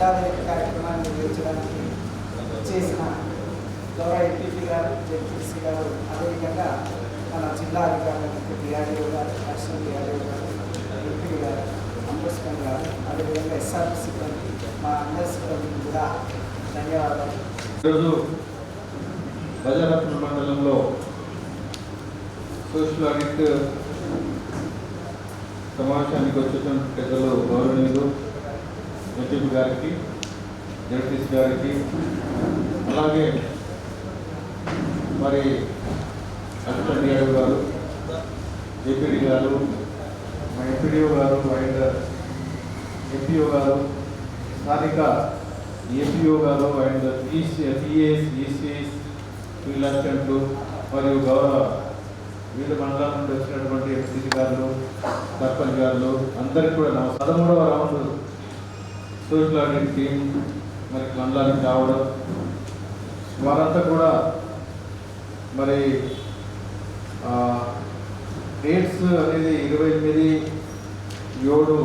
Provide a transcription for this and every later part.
ప్రజావేదిక కార్యక్రమాన్ని నిర్వహించడానికి చేసిన గౌరవ ఎంపీపీ గారు, జెడ్పీసీ గారు, అదేవిధంగా మన జిల్లా అధికారులకు డిఆర్డీఓ గారు, నేషనల్ డిఆర్డీఓ గారు, ఎంపీ గారు, అంబేద్కర్ గారు, అదేవిధంగా ఎస్ఆర్పి సిబ్బంది, మా అందరి సిబ్బందికి కూడా ధన్యవాదాలు. ఈరోజు ప్రజారత్న మండలంలో సోషల్ ఆడిట్ సమావేశానికి వచ్చేటువంటి పెద్దలు గౌరవనీయులు ఎంపీ గారికి, జడ్పీసీ గారికి, అలాగే మరి అసిస్టెంట్ డిఆర్ఓ గారు, ఏపీడీ గారు, మా ఎంపీడీఓ గారు అండ్ ఎంపీఓ గారు, స్థానిక ఏపీఓ గారు అండ్ టీఏఎస్, ఈసీఎస్, ఫీల్డ్ అసిస్టెంట్లు మరియు గౌరవ వివిధ మండలాల నుండి వచ్చినటువంటి ఎంపీసీ గారు, సర్పంచ్ గారు అందరికీ కూడా నా 13వ రౌండ్ సోషల్ ఆడిట్ టీం మరి మండలానికి రావడం, వారంతా కూడా మరి డేట్స్ అనేది 28/7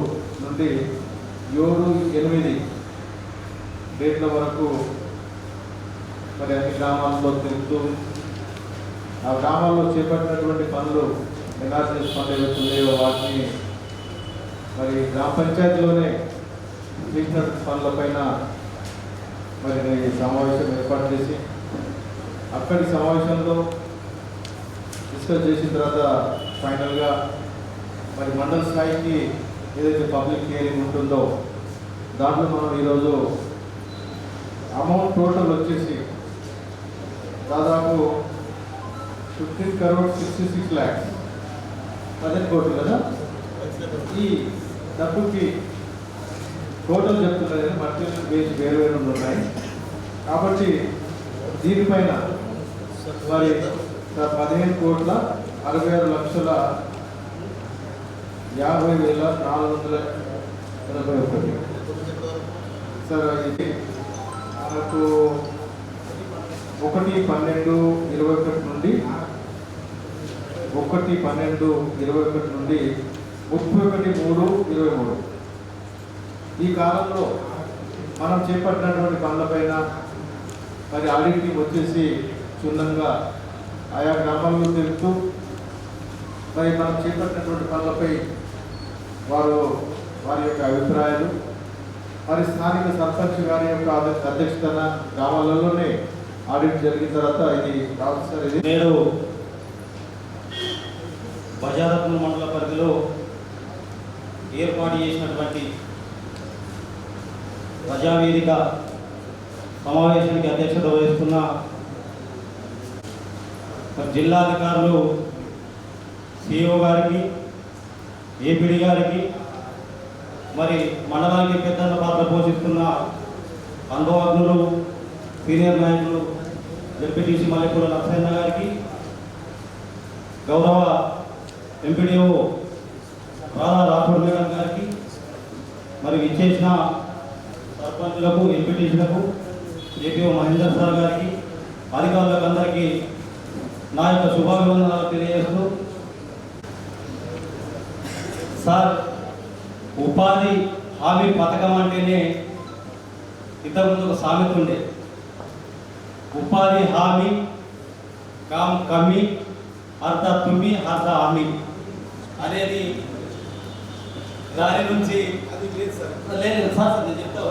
నుండి 7/8 డేట్ల వరకు మరి అన్ని గ్రామాల్లో తిరుగుతూ ఆ గ్రామాల్లో చేపట్టినటువంటి పనులు ఎన్ఆర్జీఎస్ పనులు ఏవైతున్నాయో వాటిని మరి గ్రామ పంచాయతీలోనే చేసినటువంటి పనులపైన మరి సమావేశం ఏర్పాటు చేసి అక్కడి సమావేశంలో డిస్కస్ చేసిన తర్వాత ఫైనల్గా మరి మండల స్థాయికి ఏదైతే పబ్లిక్ హియరింగ్ ఉంటుందో దాంట్లో మనం ఈరోజు అమౌంట్ టోటల్ వచ్చేసి దాదాపు 15,66 lakhs 10 కోట్లు కదా. ఈ డబ్బుకి టోటల్ చెప్తున్నది మల్టీపల్ బేస్ వేరు వేరు ఉన్నాయి కాబట్టి దీనిపైన మరి 15,46,50,481 సార్. ఇది మనకు 1/12/21 నుండి 31/3/23 ఈ కాలంలో మనం చేపట్టినటువంటి పనులపైన మరి ఆడిట్ టీం వచ్చేసి క్షుణ్ణంగా ఆయా గ్రామాల్లో తిరుగుతూ మరి మనం చేపట్టినటువంటి పనులపై వారి యొక్క అభిప్రాయాలు మరి స్థానిక సర్పంచ్ గారి యొక్క అధ్యక్షతన గ్రామాలలోనే ఆడిట్ జరిగిన తర్వాత ఇది రావచ్చు సార్. ఇది నేడు ప్రజారత్న మండల పరిధిలో ఏర్పాటు చేసినటువంటి ప్రజావేదిక సమావేశానికి అధ్యక్షత వహిస్తున్న జిల్లాధికారులు, సిఇఓ గారికి, ఏపీడీ గారికి, మరి మండలానికి పెద్దల పాత్ర పోషిస్తున్న అనుభవజ్ఞులు, సీనియర్ నాయకులు జెడ్పీటీసీ మల్లెపూల లక్ష్మణ గారికి, గౌరవ ఎంపీడీఓ రాధా రాథోడ్ మేడం గారికి, మరి ఇచ్చేసిన సర్పంచులకు, ఎంపీటీసీలకు, ఏపీఓ మహేందర్ సార్ గారికి, అధికారులకు అందరికీ నా యొక్క శుభాభివందనాలు తెలియజేస్తూ, సార్ ఉపాధి హామీ పథకం అంటేనే ఇంతకుముందు ఒక సామెత ఉండే, ఉపాధి హామీ కామ్ కమి అర్ధ తుమ్మి అర్ధ హామీ అనేది దాని నుంచి లేదు సార్. నేను చెప్తా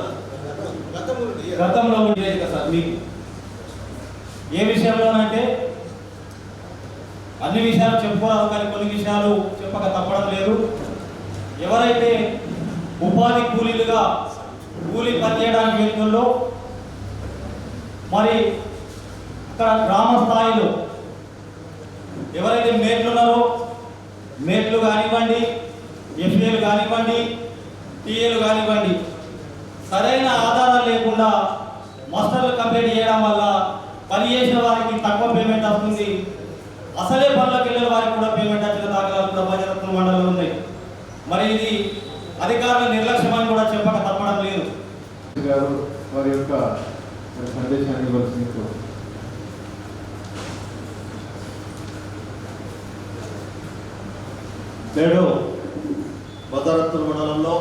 గతంలో ఉండేది కదా సార్. మీకు ఏ విషయంలోనంటే అన్ని విషయాలు చెప్పుకోవాలి కానీ కొన్ని విషయాలు చెప్పక తప్పడం లేదు. ఎవరైతే ఉపాధి కూలీలుగా కూలీ పనిచేయడానికి వెళ్తుందో మరి అక్కడ గ్రామ స్థాయిలో ఎవరైతే మేట్లు ఉన్నారో, మేట్లు కానివ్వండి, ఎఫ్ఏలు కానివ్వండి, టీఏలు కానివ్వండి, సరైన ఆధారాలు లేకుండా మాస్టర్లు కంప్లీట్ చేయడం వల్ల పని చేసిన వారికి తక్కువ పేమెంట్ వస్తుంది. అసలే పనులకు వెళ్ళిన వారికి కూడా పేమెంట్ వచ్చిన దాఖలాలు కూడా ప్రజారత్న మండలంలో ఉన్నాయి. మరి ఇది అధికారుల నిర్లక్ష్యం అని కూడా చెప్పక తప్పడం లేదు. వారి యొక్క సందేశాన్ని ఇవ్వాల్సింది. నేడు ప్రజారత్న మండలంలో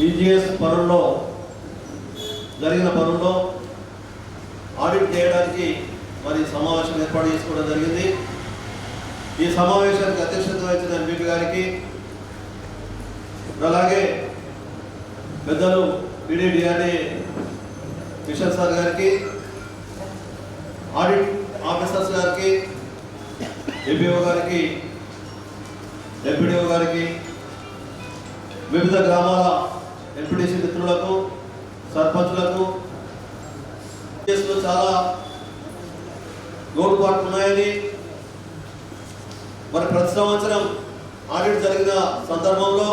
ఈజీఎస్ పనుల్లో జరిగిన పనుల్లో ఆడిట్ చేయడానికి మరి సమావేశం ఏర్పాటు చేసుకోవడం జరిగింది. ఈ సమావేశానికి అధ్యక్షత వహించిన ఎంపీ గారికి, అలాగే పెద్దలు పీడీడీఆర్డీ కిషన్ సార్ గారికి, ఆడిట్ ఆఫీసర్స్ గారికి, ఎంపీఓ గారికి, ఎంపీడీఓ గారికి, వివిధ గ్రామాల ఎంపీటీసీ మిత్రులకు, సర్పంచులకు చాలా లోటుపాట్లు ఉన్నాయని, మరి ప్రతి సంవత్సరం ఆడిట్ జరిగిన సందర్భంలో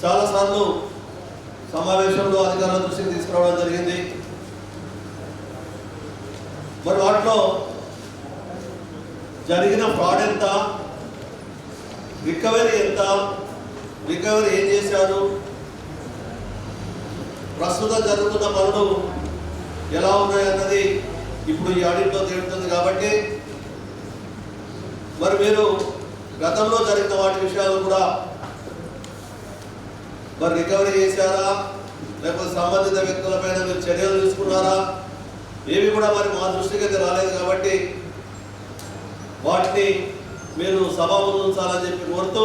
చాలాసార్లు సమావేశంలో అధికారుల దృష్టికి తీసుకురావడం జరిగింది. మరి వాటిలో జరిగిన ఫ్రాడ్ ఎంత, రికవరీ ఎంత, రికవరీ ఏం చేశారు, ప్రస్తుతం జరుగుతున్న పనులు ఎలా ఉన్నాయన్నది ఇప్పుడు ఈ ఆడిట్లో తేలుతుంది. కాబట్టి మరి మీరు గతంలో జరిగిన వాటి విషయాలు కూడా మరి రికవరీ చేశారా, లేకపోతే సంబంధిత వ్యక్తులపైన మీరు చర్యలు తీసుకున్నారా, ఏవి కూడా మరి మా దృష్టికి అయితే రాలేదు. కాబట్టి వాటిని మీరు సభ ముందు ఉంచాలని చెప్పి కోరుతూ,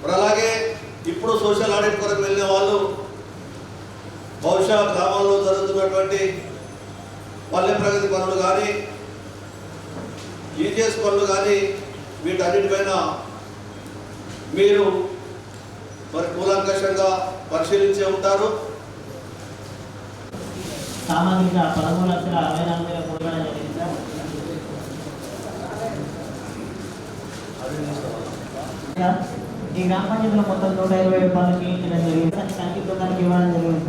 మరి అలాగే ఇప్పుడు సోషల్ ఆడిట్ కొరకు వెళ్ళిన వాళ్ళు బహుశా గ్రామాల్లో జరుగుతున్నటువంటి పల్లె ప్రగతి పనులు కానీ, ఈజీఎస్ పనులు కానీ, వీటన్నిటిపైన మీరు మరి కూలంకషంగా పరిశీలించే ఉంటారు. సామాజిక 13,64,000 కోట్ల జరిగింది సార్. ఈ గ్రామ పంచాయతీలో మొత్తం 127 పనులు చేయించడం జరిగింది. సంఖ్యదానికి ఇవ్వడం జరిగింది.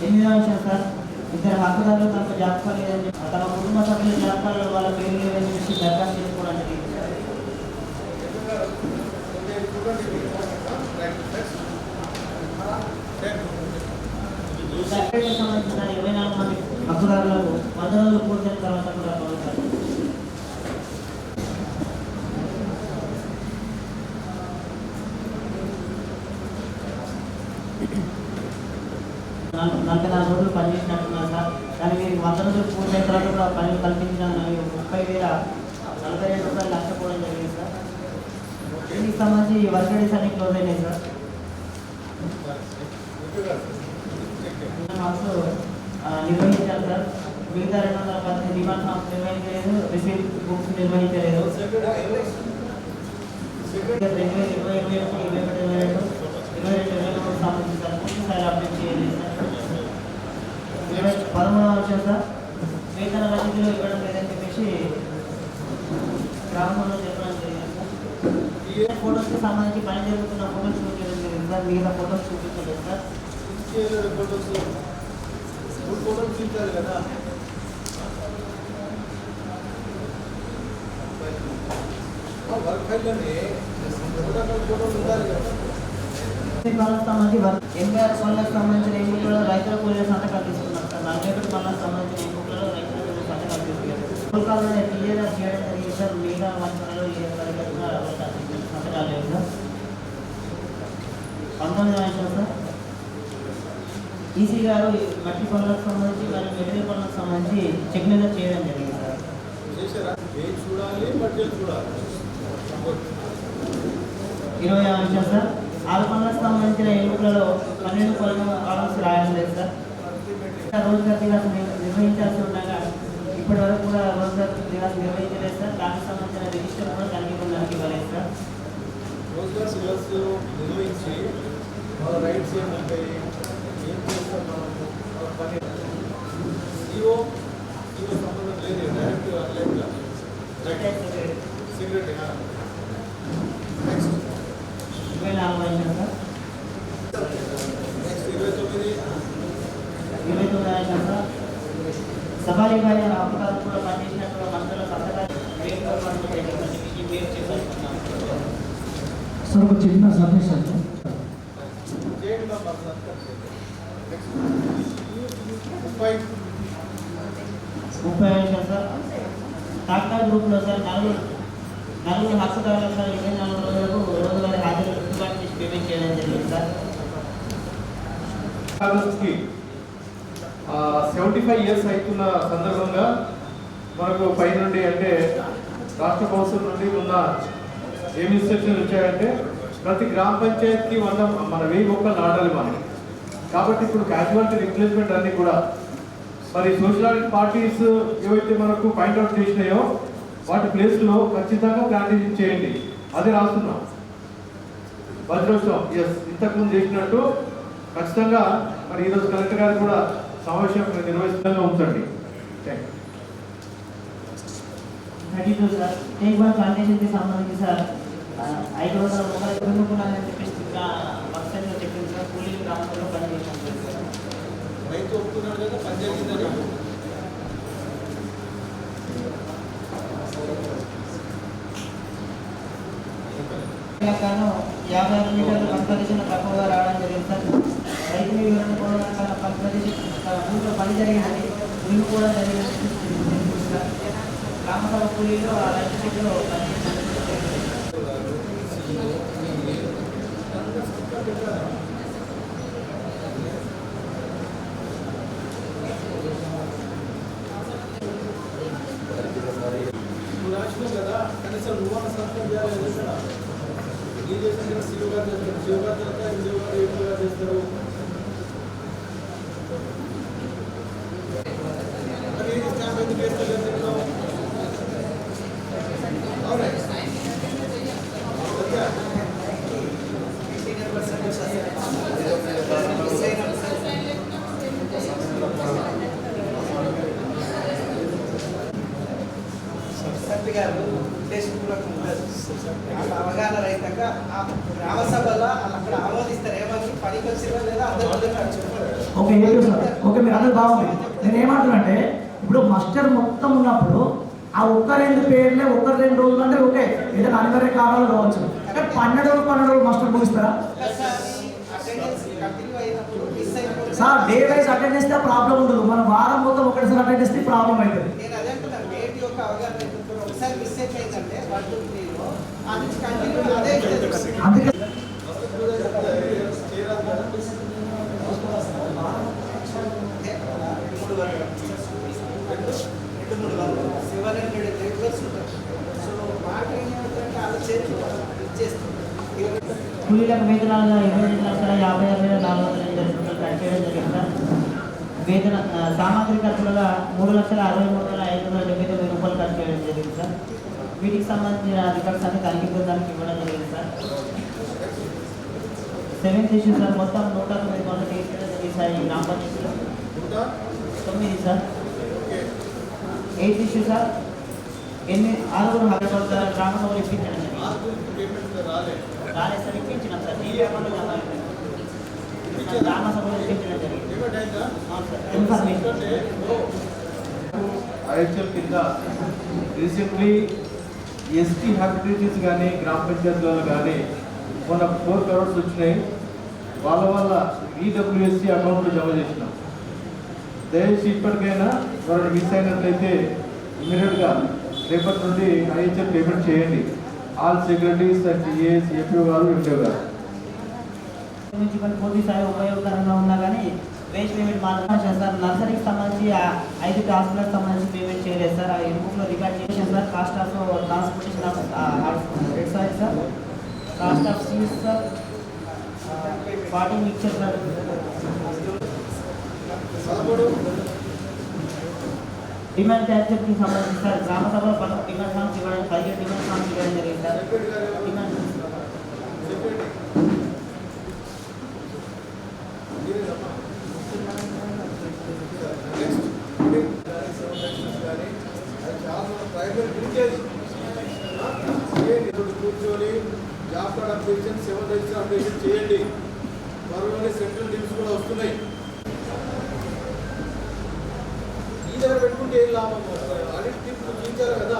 8వ విషయం సార్, ఇద్దరు హక్కుదారులు తమ జ్ఞాపకాలు లేదని తమ కుటుంబ సభ్యుల జ్ఞాపకాలు వాళ్ళ పేరు లేదని చెప్పి దరఖాస్తు చేసుకోవడం జరిగింది. సంబంధించిన 24 మంది హక్కుదారులకు 100 రోజులు పూర్తయిన తర్వాత కూడా పొందుతారు. 44 రోజులు పనిచేసినట్టున్నారు సార్. దానికి 100 రోజులు పూర్తయిన తర్వాత కూడా పనులు కల్పించిన 30,042 రూపాయలు నష్టపోవడం జరిగింది సార్. దీనికి సంబంధించి వర్క్ డేస్ అన్ని క్లోజ్ అయినాయి సార్. మార్క్స్ నిర్వహించారు సార్. మిగతా 218 డిమాండ్ ఫామ్స్ నిర్వహించలేదు, రిసీట్ బుక్స్ నిర్వహించలేదు. 2021 సంబంధించి సార్ పూర్తి స్థాయి అప్డేట్ చేయలేదు సార్. 13వ విషయం సార్, వేతన రసీదులు ఇవ్వడం లేదని చెప్పేసి గ్రామంలో చెప్పడం జరిగింది సార్. ఫోటోస్కి సంబంధించి పని జరుగుతున్న ఫోటోస్ చూపించడం జరిగింది సార్. మిగతా ఫోటోస్ చూపించలేదు సార్. ఫోటోలు చూపించారు కదా, వర్క్ ఫైల్లోనే ఫోటోలు ఉండాలి కదా. పనులకు సంబంధించి 86 పనులకు సంబంధించిన ఎంపికలలో రైతుల కూలీల సంతకాలు తీసుకున్నారు సార్. 41 పనులకు సంబంధించిన ఎంపికలలో రైతుల కూలీల సంతకాలు తీసుకున్నారు. కోల్కాలోనే క్లియర్గా చేయడం జరిగింది సార్. మిగతా పనులలో సంతకాలు లేవు సార్. 19వ విషయం సార్, ఈసీ గారు మట్టి పనులకు సంబంధించి మరియు మెటీరియల్ పనులకు సంబంధించి చెక్ మీద చేయడం జరిగింది సార్. 20వ విషయం సార్, 6 పనులకు సంబంధించిన ఎన్నికలలో 12 పనులు కావాల్సి రాయడం లేదు సార్. రోజుగారు దివాసం నిర్వహించాల్సి ఉండగా ఇప్పటి వరకు కూడా రోజుగారు దివాసం నిర్వహించలేదు సార్. దానికి సంబంధించిన రిజిస్టర్ కూడా తనిఖీ పొందడానికి ఇవ్వలేదు సార్. రోజుగారు సిలబస్ నిర్వహించి వాళ్ళ రైట్స్ ఏముంటాయి, ఏం చేస్తాం మనము, పని ఈవో సంబంధం లేదు, డైరెక్ట్ సెక్రటరీ. నెక్స్ట్ 24వ విషయం సార్, నెక్స్ట్ 29. 29వ విషయం సార్, సఫారీ బాయ్ అపకారం కూడా పనిచేసినట్టు మంత్రుల సంతకాలు సార్ ఒక చిన్న సబ్మిషన్. చేయండి బాబా. నెక్స్ట్ 30. 30వ విషయం సార్, టాటా గ్రూప్లో సార్ నలుగురు హక్కుదారులకు 24 రోజులకు రోజువారీ హాజరు సర్దుబాటు చేసి పేమెంట్ చేయడం జరిగింది సార్. ఆగస్ట్కి 75 ఇయర్స్ అవుతున్న సందర్భంగా మనకు పై నుండి అంటే రాష్ట్ర కౌన్సిల్ నుండి ఉన్న ఏమి ఇన్స్ట్రక్షన్స్ వచ్చాయంటే ప్రతి గ్రామ పంచాయతీకి 1000 మొక్కలు నాటాలి మనం. కాబట్టి ఇప్పుడు క్యాజువాలిటీ రిప్లేస్మెంట్ అన్ని కూడా మరి సోషల్ ఆడిట్ పార్టీస్ ఏవైతే మనకు పాయింట్అవుట్ చేసినాయో వాటి ప్లేస్లో ఖచ్చితంగా ప్లాంటేషన్ చేయండి. అదే రాస్తున్నాం వజ్రోత్సవం ఇంతకుముందు చేసినట్టు ఖచ్చితంగా మరి ఈరోజు కలెక్టర్ గారు కూడా సమావేశం నిర్వహిస్తుండగా ఉంచండి. Thank you. 32 sir take one ప్లాంటేషన్కి సంబంధించి సార్ 500 మొక్కలు ఎన్నుకున్నారని చెప్పేసి పర్సెంట్లో చెప్పింది సార్. కూలీలు గ్రామంలో పనిచేసాం సార్. రైతు ఒప్పుకున్నాడు కదా పని జరిగిందని. తెలంగాణ 50 మీటర్లు కంపల్సరీ తక్కువగా రావడం జరిగింది సార్. రైతు వివరణ కూడా కంపల్సరీ ఊళ్ళో పని జరిగినది ఇల్లు కూడా జరిగింది సార్. గ్రామసభ కూలీలు ఆ రైతు చెట్లు నువ్వు రాసినావు కదా కనీసం నువ్వు సంతకం చేయాలి కదా. నీ చేసిన శివ గారు చేస్తారు, శివ గారు చేస్తారు, శివ గారు ఎక్కువగా చేస్తారు. మరి ఏది స్టాంప్ ఎందుకు వేస్తారు? అవునా సర్పి గారు ఉద్దేశపూర్వకం ఉండదు. అవగాహన రహితంగా గ్రామ సభలో అక్కడ ఆమోదిస్తారు. ఏమని పనికి వచ్చినా లేదా అందరూ చెప్పారు. ఓకే సార్, ఓకే మీరు అందరూ బాగుంది. నేను ఏమంటున్నానంటే ఇప్పుడు మస్టర్ మొత్తం ఉన్నప్పుడు ఆ 1-2 పేర్లే 1-2 రోజులు అంటే ఓకే ఏదైనా అనివార్య కారణాలు కావచ్చు. అంటే 12 రోజులు మస్టర్ ముగిస్తారా సార్? డే వైజ్ అటెండ్ చేస్తే ప్రాబ్లం ఉండదు. మన వారం మొత్తం ఒకటిసారి అటెండ్ చేస్తే ప్రాబ్లం అవుతుంది. నేను అదే అంటున్నాను, డేట్ యొక్క అవగాహన ఒకసారి మిస్టేక్ అయిందంటే 1, 2, 3లో ఆ నుంచి కంటిన్యూ అదే అందుకే కూలీలకు వేతనాలుగా 22,56,408 కట్ చేయడం జరిగింది సార్. వేతన సామాగ్రి ఖర్చులుగా 3,63,579 రూపాయలు ఖర్చు చేయడం జరిగింది సార్. వీటికి సంబంధించిన రికార్డ్స్ అన్ని తనిఖీ బృందానికి ఇవ్వడం జరిగింది సార్. 7th ఇష్యూ సార్ మొత్తం 109 పనులు తీసుకోవడం జరిగింది సార్. ఈ గ్రామ పంచాయతీలో 9 సార్. 8th ఇష్యూ సార్ 6 గ్రామ సభలు ఇప్పించడం జరిగింది. రాలేదు సార్, ఇప్పించినాం సార్. ఈ అకౌంట్లో గ్రామ సభలో ఇప్పించడం జరిగింది. ఇన్ఫర్మేషన్ ఐహెచ్ఎల్ కింద రీసెంట్లీ ఎస్టీ హ్యాబిటేషన్స్ కానీ గ్రామ పంచాయతీలలో కానీ మొన్న 4 crores వచ్చినాయి. వాళ్ళ ఈడబ్ల్యూఎస్సీ అకౌంట్లో జమ చేసినాం. దయచేసి ఇప్పటికైనా వాళ్ళు మిస్ అయినట్లయితే ఇమీడియట్గా రేపటి నుండి ఐహెచ్ఎల్ పేమెంట్ చేయండి. All secretaries and CAS APO గారు ఎంపీఓ గారు నుంచి కొన్ని పూర్తి స్థాయి ఉపయోగకరంగా ఉన్నా కానీ వేస్ట్ పేమెంట్ మాత్రమే చేస్తారు. నర్సరీకి సంబంధించి 5 టాస్క్లకు సంబంధించి పేమెంట్ చేయలేదు సార్. ఆ ఇన్బుక్లో రికార్డ్ చేసాం sir. Cost of transportation of red soil sir, cost of seeds sir, 40 mixture sir. Demand యాక్సెప్ట్కి సంబంధించి సార్ గ్రామ సభలో 10 డిమాండ్ ఫామ్స్ ఇవ్వడం, 15 డిమాండ్ ఫామ్స్ ఇవ్వడం జరిగింది సార్. డిమాండ్ కూర్చొని job card updation, 7 register updation చేయండి. త్వరలోనే సెంట్రల్ టీమ్స్ కూడా వస్తున్నాయి. ఈ దగ్గర పెట్టుకుంటే ఏం లాభం? ఆడిట్ టీమ్ చూపించారు కదా.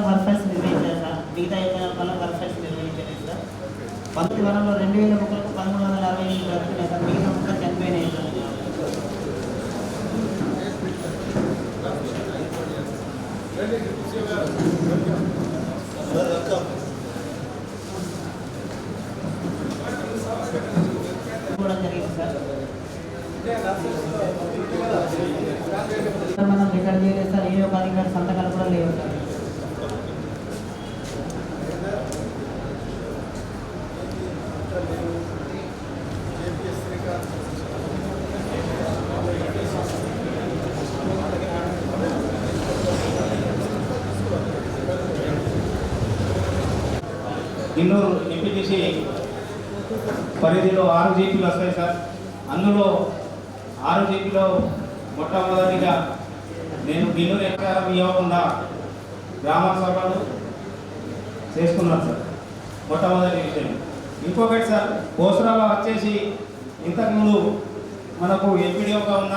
వర్కర్స్ నిర్వహించారు సార్. మిగతా వల్ల వర్కర్స్ నిర్వహించలేదు సార్. 10 వరంలో 2,000 మొక్కలకు 1368 బ్రతుకున్నాయి సార్. మిగతా మొక్కలు చనిపోయినాయి సార్. కూడా జరిగింది సార్. మనం రికార్డ్ చేయలేదు సార్. ఏ ఒక అధికారి సంతకాలు కూడా లేవు సార్. ఇన్నూరు ఎంపీటీసీ పరిధిలో 6 జీపీలు వస్తాయి సార్. అందులో 6 జీపీలో మొట్టమొదటిగా నేను గిన్నూరు ఎకరం ఇవ్వకుండా గ్రామ సభలు చేసుకున్నాను సార్. మొట్టమొదటి విషయం. ఇంకొకటి సార్, బోసరాలో వచ్చేసి ఇంతకుముందు మనకు ఎంపీడీఓగా ఉన్న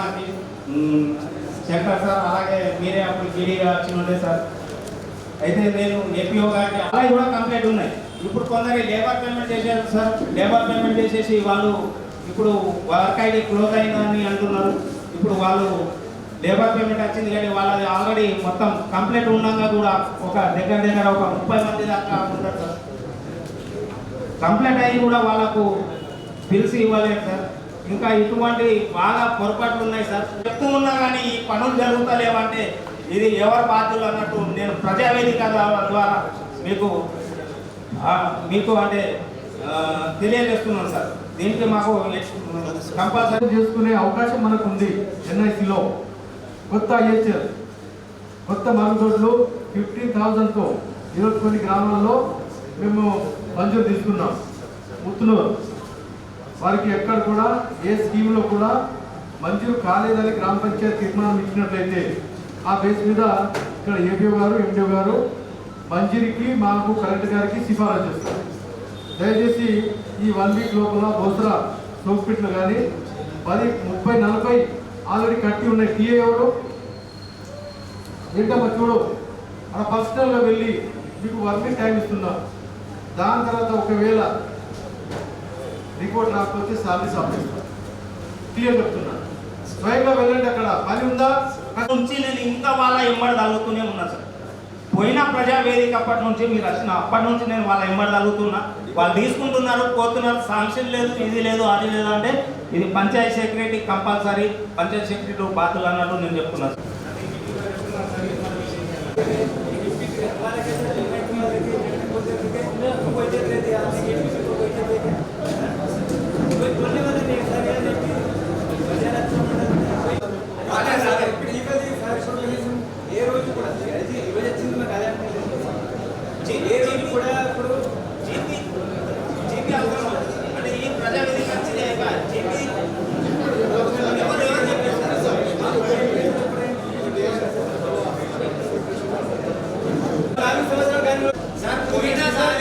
శంకర్ సార్, అలాగే మీరే అప్పుడు గిరిగా వచ్చినుండే సార్. అయితే నేను ఏపీఓ గారికి అలా కూడా కంప్లైంట్ ఉన్నాయి. ఇప్పుడు కొందరు లేబర్ పేమెంట్ చేశారు సార్. లేబర్ పేమెంట్ చేసేసి వాళ్ళు ఇప్పుడు వర్క్ ఐడి క్లోజ్ అయిందని అంటున్నారు. ఇప్పుడు వాళ్ళు లేబర్ పేమెంట్ వచ్చింది కానీ వాళ్ళది ఆల్రెడీ మొత్తం కంప్లైంట్ ఉండగా కూడా ఒక దగ్గర ఒక 30 మంది దాకా ఉంటారు సార్. కంప్లైంట్ అయ్యి కూడా వాళ్ళకు పిలిచి ఇవ్వలేదు సార్. ఇంకా ఇటువంటి బాగా పొరపాట్లు ఉన్నాయి సార్. చెప్తూ ఉన్నా కానీ ఈ పనులు జరుగుతలేవంటే ఇది ఎవరు బాధ్యులు అన్నట్టు నేను ప్రజావేదిక ద్వారా మీకు అంటే తెలియజేస్తున్నాను సార్. దీనికి మాకు కంపల్సరీ చేసుకునే అవకాశం మనకు ఉంది. ఎన్ఐసిలో కొత్త ఐహెచ్ఎల్ కొత్త మరుగుదొడ్లు 15,000తో ఈరోజు కొన్ని గ్రామాల్లో మేము మంజూరు తీసుకున్నాం. ముత్తునూరు వారికి ఎక్కడ కూడా ఏ స్కీమ్లో కూడా మంజూరు కాలేదని గ్రామ పంచాయతీ తీర్మానం ఇచ్చినట్లయితే ఆ బేస్ మీద ఇక్కడ ఏపీఓ గారు ఎండిఓ గారు మంజూరికి మాకు కలెక్టర్ గారికి సిఫారసు చేస్తారు. దయచేసి ఈ 1 వీక్ లోపల బోసరా సోక్పిట్లు కానీ 10, 30, 40 ఆల్రెడీ కట్టి ఉన్నాయి. టీఏ ఎవరు ఏంటమ్మా చూడు, అక్కడ పర్సనల్గా వెళ్ళి మీకు 1 వీక్ టైం ఇస్తున్నా. దాని తర్వాత ఒకవేళ రిపోర్ట్ రాకపోతే సాలరీ ఆపేస్తాను. క్లియర్ చెప్తున్నా. స్వయంగా వెళ్ళండి. అక్కడ పని ఉందా నుంచి నేను ఇంకా వాళ్ళ ఎంబడి తగ్గుతూనే ఉన్నా సార్. పోయిన ప్రజావేదిక అప్పటి నుంచి మీరు వచ్చిన అప్పటి నుంచి నేను వాళ్ళ ఎంబడి తగ్గుతున్నా. వాళ్ళు తీసుకుంటున్నారు, పోతున్నారు. శాంక్షన్ లేదు, ఇది లేదు, అది లేదు అంటే ఇది panchayat secretary compulsory, panchayat secretary బాధ్యులు అన్నట్టు నేను చెప్తున్నా సార్. ఏ రోజు కూడా ఈరోజు వచ్చింది మాకు అదే ఏ రోజు కూడా ఇప్పుడు జీపీ అంటే ఈ ప్రజావేదిక జీపీ సార్ పోయినా సార్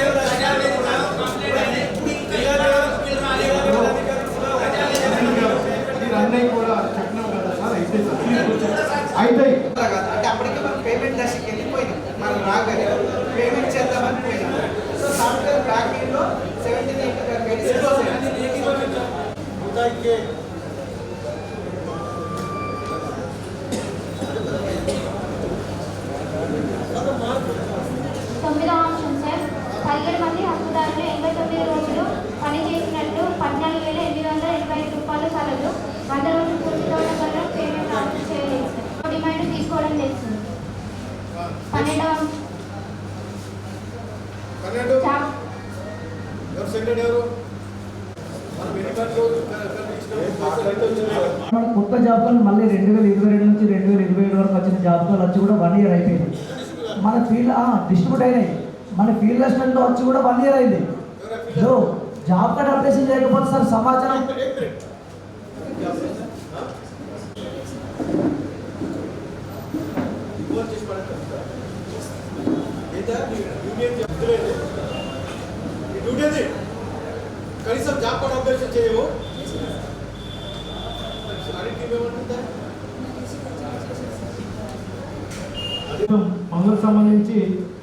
అన్నయ్య కూడా చెప్పినాం కదా సార్. అయితే అంటే అప్పటికే మనం పేమెంట్ దశకి వెళ్ళిపోయినాం. మనం రాగానే పేమెంట్ చేద్దామని పోయినాం. సో సాఫ్ట్వేర్ బ్యాకింగ్లో 78 క్లోజ్ అయింది. 9వ అంశం సార్, 17 మంది హక్కుదారులు 89 రోజులు పని చేసినట్టు 14,885 రూపాయలు కలదు. 100 రోజులు పూర్తి కావడం వల్ల పేమెంట్ ఆఫర్ చేయలేదు సార్. డిమాండ్ తీసుకోవడం లేదు సార్. 12వ కొత్త జాబితాలు మళ్ళీ 2022 నుంచి 2027 వరకు వచ్చిన జాబితాలు వచ్చి కూడా 1 ఇయర్ అయిపోయింది. మన ఫీల్డ్ డిస్ట్రిబ్యూట్ అయినాయి. మన ఫీల్డ్ అసిస్టెంట్లో వచ్చి కూడా 1 ఇయర్ అయింది. సో జాబ్ కార్డ్ అప్డేషన్ చేయకపోతే సార్ సమాచారం కనీసం జాబ్ కార్డ్ అప్డేషన్ చేయవు. మంగళకు సంబంధించి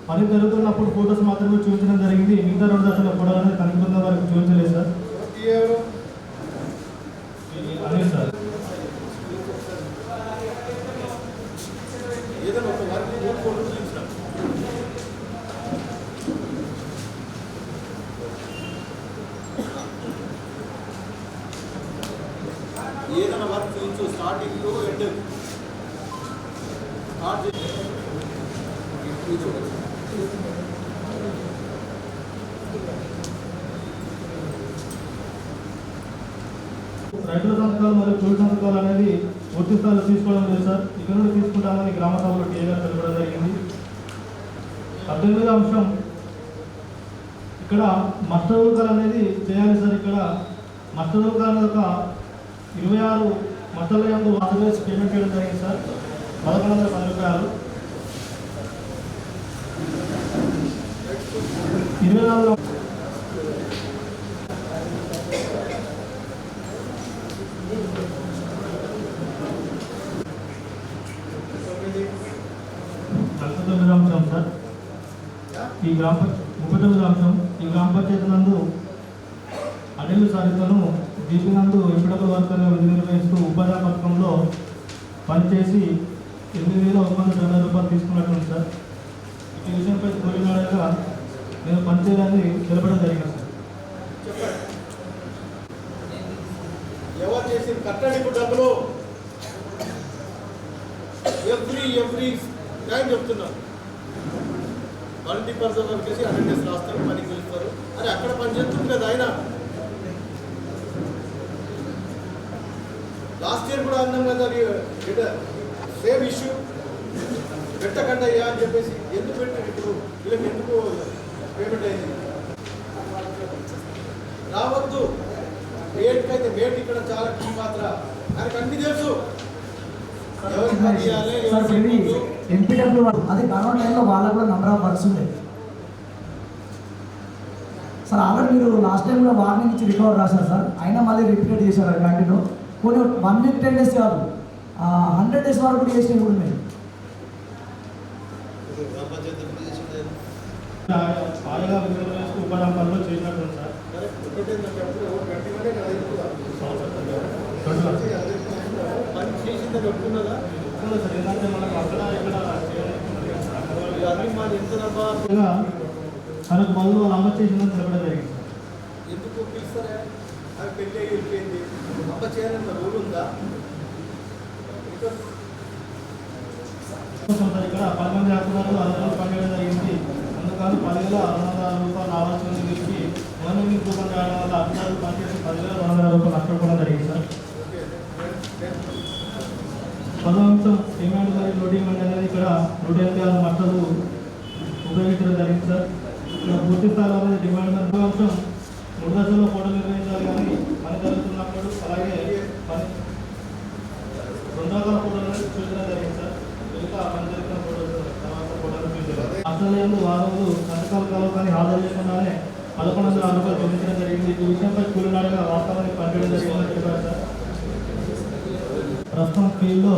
పని జరుగుతున్నప్పుడు ఫోటోస్ మాత్రమే చూపించడం జరిగింది. మిగతా 2 దశల ఫోటో అనేది కనుక్కున్న వరకు చూపించలేదు సార్. అనిల్ సార్ ఏదైనా ఒక రైతుల సంతకాలు మరియు కూలి సంతకాలు అనేది పూర్తి స్థాయిలో తీసుకోవడం లేదు సార్. ఇక్కడ నుండి తీసుకుంటామని గ్రామ సభలో టీఏ గారు తెలపడం జరిగింది. 18వ అంశం ఇక్కడ మస్టర్ అనేది చేయాలి సార్. ఇక్కడ మస్టర్ అనేది ఒక 26 మస్టర్ల ఆంధ్రప్రదేశ్ పేమెంట్ చేయడం జరిగింది సార్. 1110 రూపాయలు. 24 అంశం సార్. ఈ గ్రామ 39వ అంశం ఈ గ్రామ పంచాయతీ నందు అనిల్ సాధితను దీపి నందు ఎంపిడకల వర్కర్గా విధి నిర్వహిస్తూ ఉపాధి పథకంలో పనిచేసి 8,190 రూపాయలు తీసుకున్నట్టుంది సార్. ఈ విషయంపై కోరినాడుగా నేను పనిచేయాలని తెలపడం జరిగింది సార్. ఎవరు చేసిన కట్టడిపు డబ్బులు ఎవ్రీ టైం చెప్తున్నాను. మల్టీపర్సన్ వర్క్ చేసి అటెండెన్స్ రాస్తారు, పనికి పిలుస్తారు. అరే అక్కడ పని చేస్తుంది కదా ఆయన. లాస్ట్ ఇయర్ కూడా అన్నాం కదా సేమ్ ఇష్యూ పెట్టకండి అయ్యా అని చెప్పేసి. ఎందుకు పెట్టారు ఇప్పుడు వీళ్ళకి? ఎందుకు పేమెంట్ అయింది? రావద్దు. మేట్కైతే మేట్ ఇక్కడ చాలా కీ పాత్ర. ఆయనకు అన్ని తెలుసు. ఎంపీడబ్ల్యూ అది కరోనా టైంలో వాళ్ళకు కూడా నెంబర్ ఆఫ్ వర్క్స్ ఉంటాయి సార్. ఆల్రెడీ మీరు లాస్ట్ టైం కూడా వార్నింగ్ నుంచి రికవర్ రాశారు సార్. అయినా మళ్ళీ రిపీట్ చేశారు కంటిన్యూ. కొన్ని 1 వీక్ 10 డేస్ కాదు 100 డేస్ వరకు కూడా చేసినవి కూడా ఉన్నాయి. బాగా వినియోగం ఉపడంలో చేసినట్టు సార్. పని చేసిందని ఒప్పుకున్నదా? సార్ ఏంటంటే మనకు అక్కడ ఇక్కడ తనకు మొదలు వాళ్ళు అమలు చేసిందని చెప్పడం జరిగింది. ఎందుకు పిలుస్తారా? అది పెళ్ళి వెళ్ళిపోయింది. అమ్మ చేయాలన్న రూల్ ఉందా? ఇక్కడ 10 మంది హక్కుదారులు 6 రోజులు పనిచేయడం జరిగింది. అందుకని 10,606 రూపాయలు రావాల్సిన వీరికి ఓనర్ని కూపన్ చేయడం వల్ల అధికారులు పనిచేసి 10,200 రూపాయలు నష్టపోవడం జరిగింది సార్. 10వ అంశం పేమెంట్ మరియు లోడింగ్ అనేది ఇక్కడ 186 మట్టలు ఉపయోగించడం జరిగింది సార్. ఇక్కడ పూర్తి స్థాయిలో అనేది డిమాండ్. 2వ అంశం 3 దశల్లో ఫోటోలు నిర్వహించాలి కానీ పని జరుగుతున్నప్పుడు అలాగే పని 2 రకాల ఫోటోలు చూపించడం జరిగింది సార్. మిగతా పని జరుగుతున్న ఫోటోలు తర్వాత ఫోటోలు చూపించారు. ఆస్ట్రేలియాలో వారంలో సంతకాలు కాలం కానీ హాజరు చేయకుండానే 1,106 రూపాయలు చెల్లించడం జరిగింది. ఈ విషయంపై కూలినాడుగా వాస్తవానికి పనిచేయడం జరిగిందని చెప్పారు సార్. ప్రస్తుతం ఫీల్డ్లో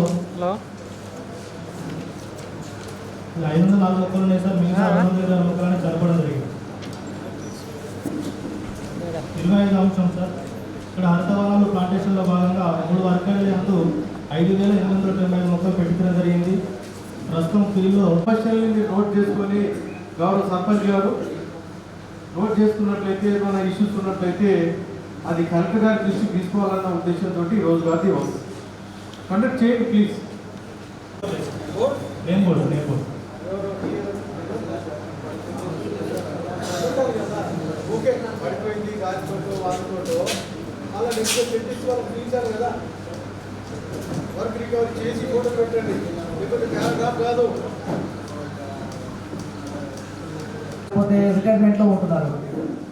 504 మొక్కలు ఉన్నాయి సార్. మిగతా 620 మొక్కలని జరపడం జరిగింది. 25వ అంశం సార్. ఇక్కడ హరితవనాలు ప్లాంటేషన్లో భాగంగా 3 వర్గాల యందు 5,895 మొక్కలు పెట్టడం జరిగింది. ప్రస్తుతం ఫీల్డ్లో సమస్యల్ని నోట్ చేసుకొని గౌరవ సర్పంచ్ గారు నోట్ చేసుకున్నట్లయితే ఏమైనా ఇష్యూస్ ఉన్నట్లయితే అది కలెక్టర్ గారి దృష్టికి తీసుకోవాలన్న ఉద్దేశంతో ఈ రోజు గారి వస్తుంది. కండక్ట్ చేయండి ప్లీజ్. నేను కూడా ఓకే పడిపోయింది గాలితోటో వాటితోటో అలా నెక్స్ట్ పెట్టించి వాళ్ళకి తీశారు కదా. వర్క్ రికవరీ చేసి ఫోటో పెట్టండి. లేకపోతే పారాగ్రాఫ్ కాదు. లేకపోతే రిటైర్మెంట్లో ఉంటున్నారు.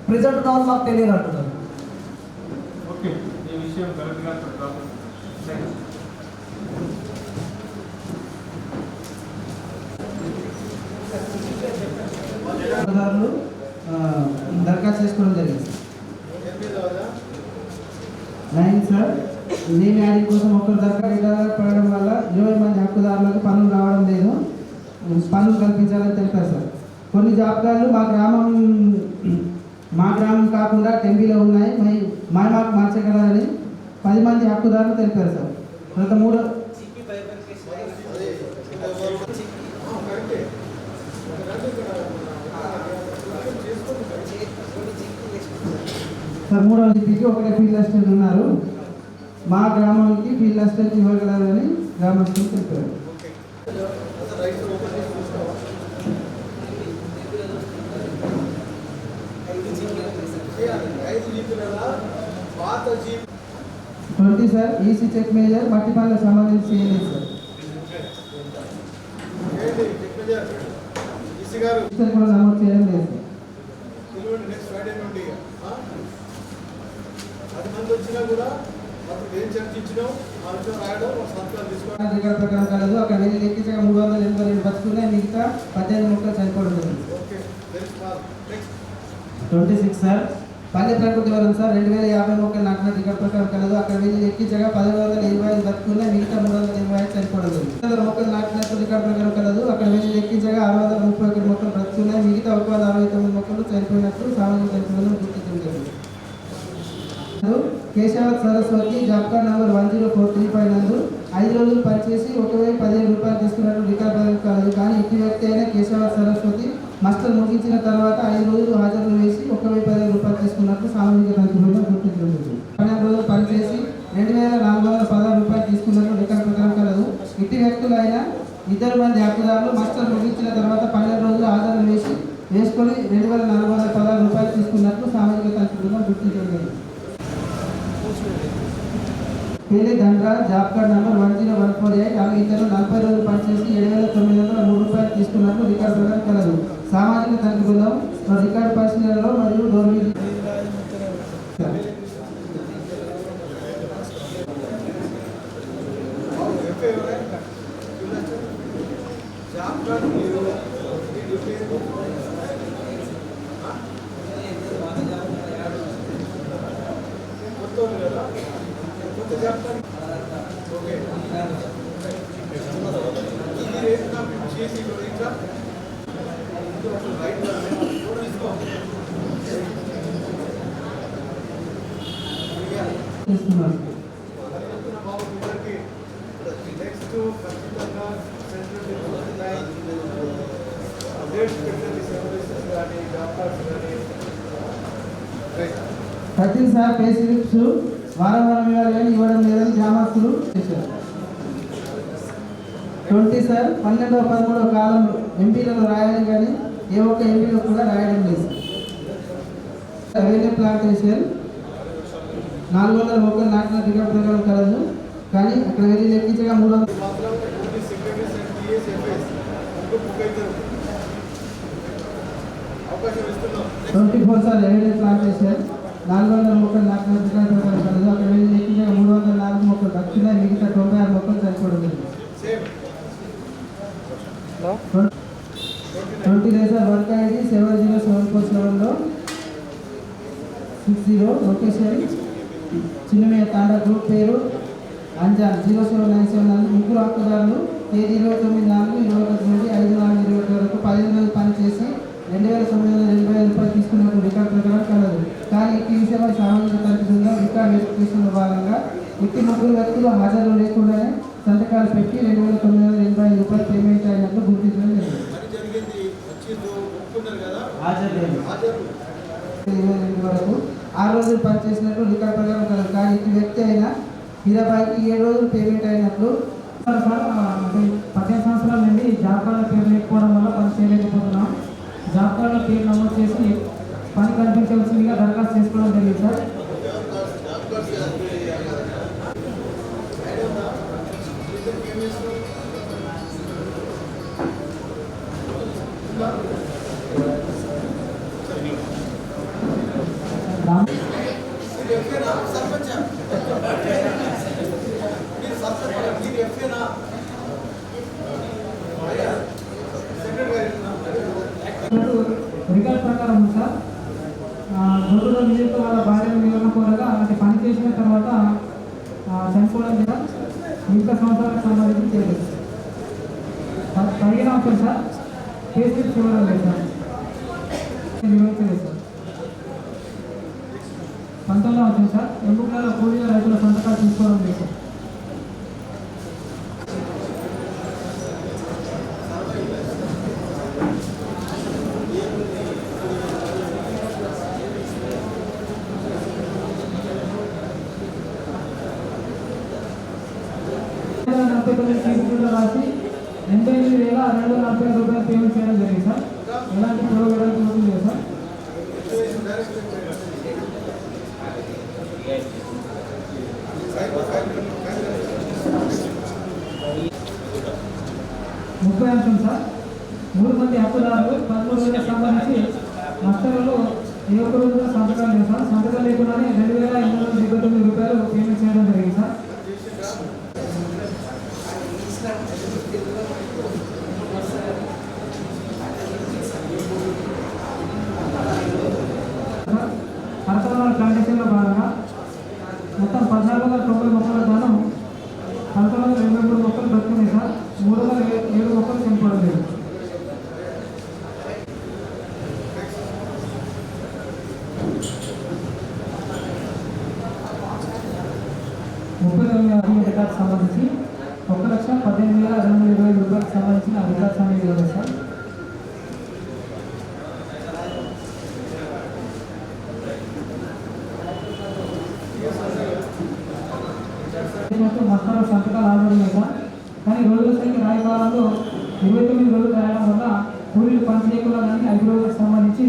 ప్రెజెంట్ ఉన్న వాళ్ళు మాకు తెలియదు అంటున్నారు. ఓకే ఈ విషయం కరెక్ట్గా దరఖాస్తు చేసుకోవడం జరిగింది. 9 సార్. నేమ్ యాడింగ్ కోసం ఒక్కరు దరఖాస్తు పడడం వల్ల 20 మంది హక్కుదారులకు పనులు రావడం లేదు. పనులు కల్పించాలని తెలిపారు సార్. కొన్ని జాబితాలు మా గ్రామం కాకుండా టెంబీలో ఉన్నాయి. మాకు మార్చగలరని 10 మంది హక్కుదారులు తెలిపారు సార్. తర్వాత 3 సార్ 3వ జిపికి ఒకటే ఫీల్డ్ అసిస్టెంట్ ఉన్నారు. మా గ్రామానికి ఫీల్డ్ అసిస్టెంట్ ఇవ్వగలరని గ్రామస్తులు తెలిపారు. 20 సార్ ఈసీ చెక్ మేజర్ మట్టి పనులకు సంబంధించి చేయలేదు సార్. రిజిస్టర్ కూడా నమోదు చేయడం లేదు సార్. నెక్స్ట్ ఫ్రైడే నుండి 10 మంది వచ్చినా కూడా అప్పుడు ఏం చర్చించినాం ఆ విషయం రాయడం సంతకాలు తీసుకోవడం రికార్డు ప్రకారం కలదు. అక్కడ వెళ్ళి లెక్కించగా 382 బతుకున్నాయి, మిగతా 18 మొక్కలు చనిపోవడం జరిగింది. ఓకే నెక్స్ట్ 26 సార్ పల్లె ప్రకృతి వరం సార్ 2050 మొక్కలు నాటిన రికార్డు ప్రకారం కలదు. అక్కడ వెళ్ళి లెక్కించగా 1125 బతుకున్నాయి, మిగతా 325 చనిపోవడం జరిగింది. 100 మొక్కలు నాటినట్టు రికార్డు ప్రకారం కలదు. అక్కడ వెళ్ళి లెక్కించగా 631 మొక్కలు బ్రతుకున్నాయి, మిగతా 169 మొక్కలు చనిపోయినట్టు సామాజిక సంస్థలను గుర్తించడం జరిగింది. కేశవత్ సరస్వతి జాబ్ కార్డ్ నంబర్ 10435 నందు 5 రోజులు పనిచేసి 1,015 రూపాయలు తీసుకున్నట్టు రికార్డు కలదు. కానీ ఇంటి వ్యక్తి అయిన కేశవత్ సరస్వతి మాస్టర్ ముగించిన తర్వాత 5 రోజులు హాజరు వేసి 1,015 రూపాయలు తీసుకున్నట్టు సామాజిక సంస్థలను గుర్తించడం జరిగింది. 12 రోజులు పనిచేసి 2,416 రూపాయలు తీసుకున్నట్టు రికార్డు ప్రకారం కలదు. ఇంటి వ్యక్తులైన 2 మంది హక్కుదారులు మాస్టర్ ముగించిన తర్వాత 12 రోజులు హాజరు వేసుకొని 2,416 రూపాయలు తీసుకున్నట్టు సామాజిక సంస్థలను గుర్తించడం జరిగింది. పేలి దండ్రా జాబ్ కార్డ్ నంబర్ 10148 ఆమె ఇతరులు 40 రోజులు పనిచేసి 7,903 రూపాయలు తీసుకున్నట్టు రికార్డు ప్రకారం కలదు. సామాజిక తనిఖీ బృందం రికార్డు పరిశీలనలో మరియు డోర్ జాబ్ కార్డు కొత్త కదా కొత్త జాబ్ కార్డు ఓకే ఇది రేట్ నా చేసి ఇంకా రైట్ తీసుకో బాబు ఇద్దరికి నెక్స్ట్ ఖచ్చితంగా సెంట్రల్ డేట్స్ పెట్టండి, సర్వీసెస్ కానీ జాబ్ కార్డ్స్ కానీ. 13 సార్ పే స్లిప్స్ వారం ఇవ్వాలి ఇవ్వడం లేదని గ్రామస్తులు చేశారు. 20 సార్ 12వ 13వ కాలం ఎంపీలను రాయాలి కానీ ఏ ఒక్క ఎంపీలో కూడా రాయడం లేదు. రెవెన్యూ ప్లాంటేషన్ 400 మొక్కలు నాటిన రికార్డు ప్రకారం కలదు. కానీ అక్కడ వెళ్ళి లెక్కించగా 300 మాత్రం only secretaries and TS FS అందుకు బుక్ అవుతారు. అవకాశం ఇస్తున్నాం. 24 సార్ రెవెన్యూ ప్లాంటేషన్ 400 మొక్కలు నాటిన రికార్డు ప్రకారం కలదు. అక్కడ వెళ్ళి లెక్కించగా 304 మొక్కలు దక్షిణ మిగతా 96 మొక్కలు చనిపోవడం జరిగింది. 29 sir work ID 70747లో 60 location Chinnamayya తాండా గ్రూప్ పేరు అంజాన్ 0797 నందు ముగ్గురు హక్కుదారులు తేదీ 29/4/21 నుండి 5/4/21 వరకు 15 రోజులు పనిచేసి 2,985 రూపాయలు తీసుకున్నట్టు రికార్డు ప్రకారం కలదు. కానీ ఈ విషయంలో సామాజిక తనిఖీ బృందం రికార్డు వెరిఫికేషన్లో భాగంగా ముగ్గురు వ్యక్తులు హాజరు లేకుండానే సంతకాలు పెట్టి 2,985 రూపాయలు పేమెంట్ అయినట్లు గుర్తించడం జరిగింది. వరకు 6 రోజులు పనిచేసినట్లు రికార్డు ప్రకారం కలదు. కానీ ఈ వ్యక్తి అయిన హీరాబాయికి 7 రోజులు పేమెంట్ అయినట్లు. 15 సంవత్సరాల నుండి జాబ్ కార్డుల పేరు లేకపోవడం వల్ల పని చేయలేకపోతున్నాం. జాబ్ కార్డుల పేరు నమోదు చేసి పని కల్పించవలసిందిగా దరఖాస్తు చేసుకోవడం జరిగింది సార్. రికార్డ్ ప్రకారం సార్ దొంగల నిమిత్తం వాళ్ళ భార్యను నిలవకపోగా అది పని చేసిన తర్వాత చనిపోవడం లేదా మిగతా సంవత్సరాలకు సంబంధించి చేయలేదు. 15వ అంశం సార్ కేసు ఇవ్వడం లేదు సార్, నిర్వహించలేదు సార్. 19వ అంశం సార్ ఎంపుకలలో కూలీల రైతుల సంతకాలు తీసుకోవడం లేదు సార్. రాసి 88,240 రూపాయలు పేమెంట్ చేయడం జరిగింది సార్. ఎలాంటి ప్రోగ్రామ్ లేదు సార్. సైబర్ 30 అంశం సార్ 3 మంది హక్కుదారులు 13 వేలకు సంబంధించి మస్టర్లలో ఏ ఒక్క రోజు కూడా సంతకాలు లేవు సార్. సంతకాలు లేకుండానే 2,879 రూపాయలు పేమెంట్ చేయడం జరిగింది సార్. హరతవనాల ప్లాంటేషన్లో భాగంగా మొత్తం 1,490 మొక్కల గాను 1,123 మొక్కలు బ్రతుకున్నాయి సార్. 307 మొక్కలు చనిపోవడం లేదు. రికార్డు సంబంధించి 1,18,225 రూపాయలకు సంబంధించిన రికార్డ్స్ అనేది ఇవ్వాలి సార్. మస్తాలో సంతకాలు ఆర్డర్ లేదా కానీ రోజుల సంఖ్య రాయకాలంలో 29 రోజులు రాయడం వల్ల కూలీలు పని చేయకుండా కానీ 5 రోజులకు సంబంధించి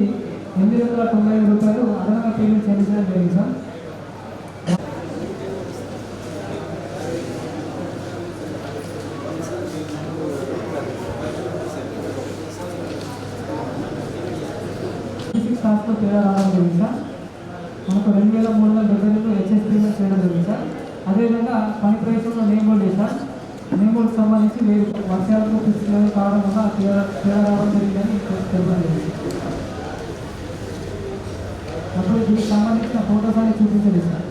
895 రూపాయలు అదనంగా పేమెంట్ చెల్లించడం జరిగింది సార్. స్టాఫ్లో తేడా రావడం జరిగింది సార్. మనకు 2,372 హెచ్ఎస్ పేమెంట్ చేయడం జరిగింది సార్. అదేవిధంగా పని ప్రదేశంలో నేమ్ బోర్డు సార్. నేమ్ బోర్డుకి సంబంధించి వర్షాలకు పిచ్చి కావడం వల్ల తేడా రావడం జరిగిందని చెప్పడం జరిగింది. అప్పుడు దీనికి సంబంధించిన ఫోటోస్ అని చూపించలేదు సార్.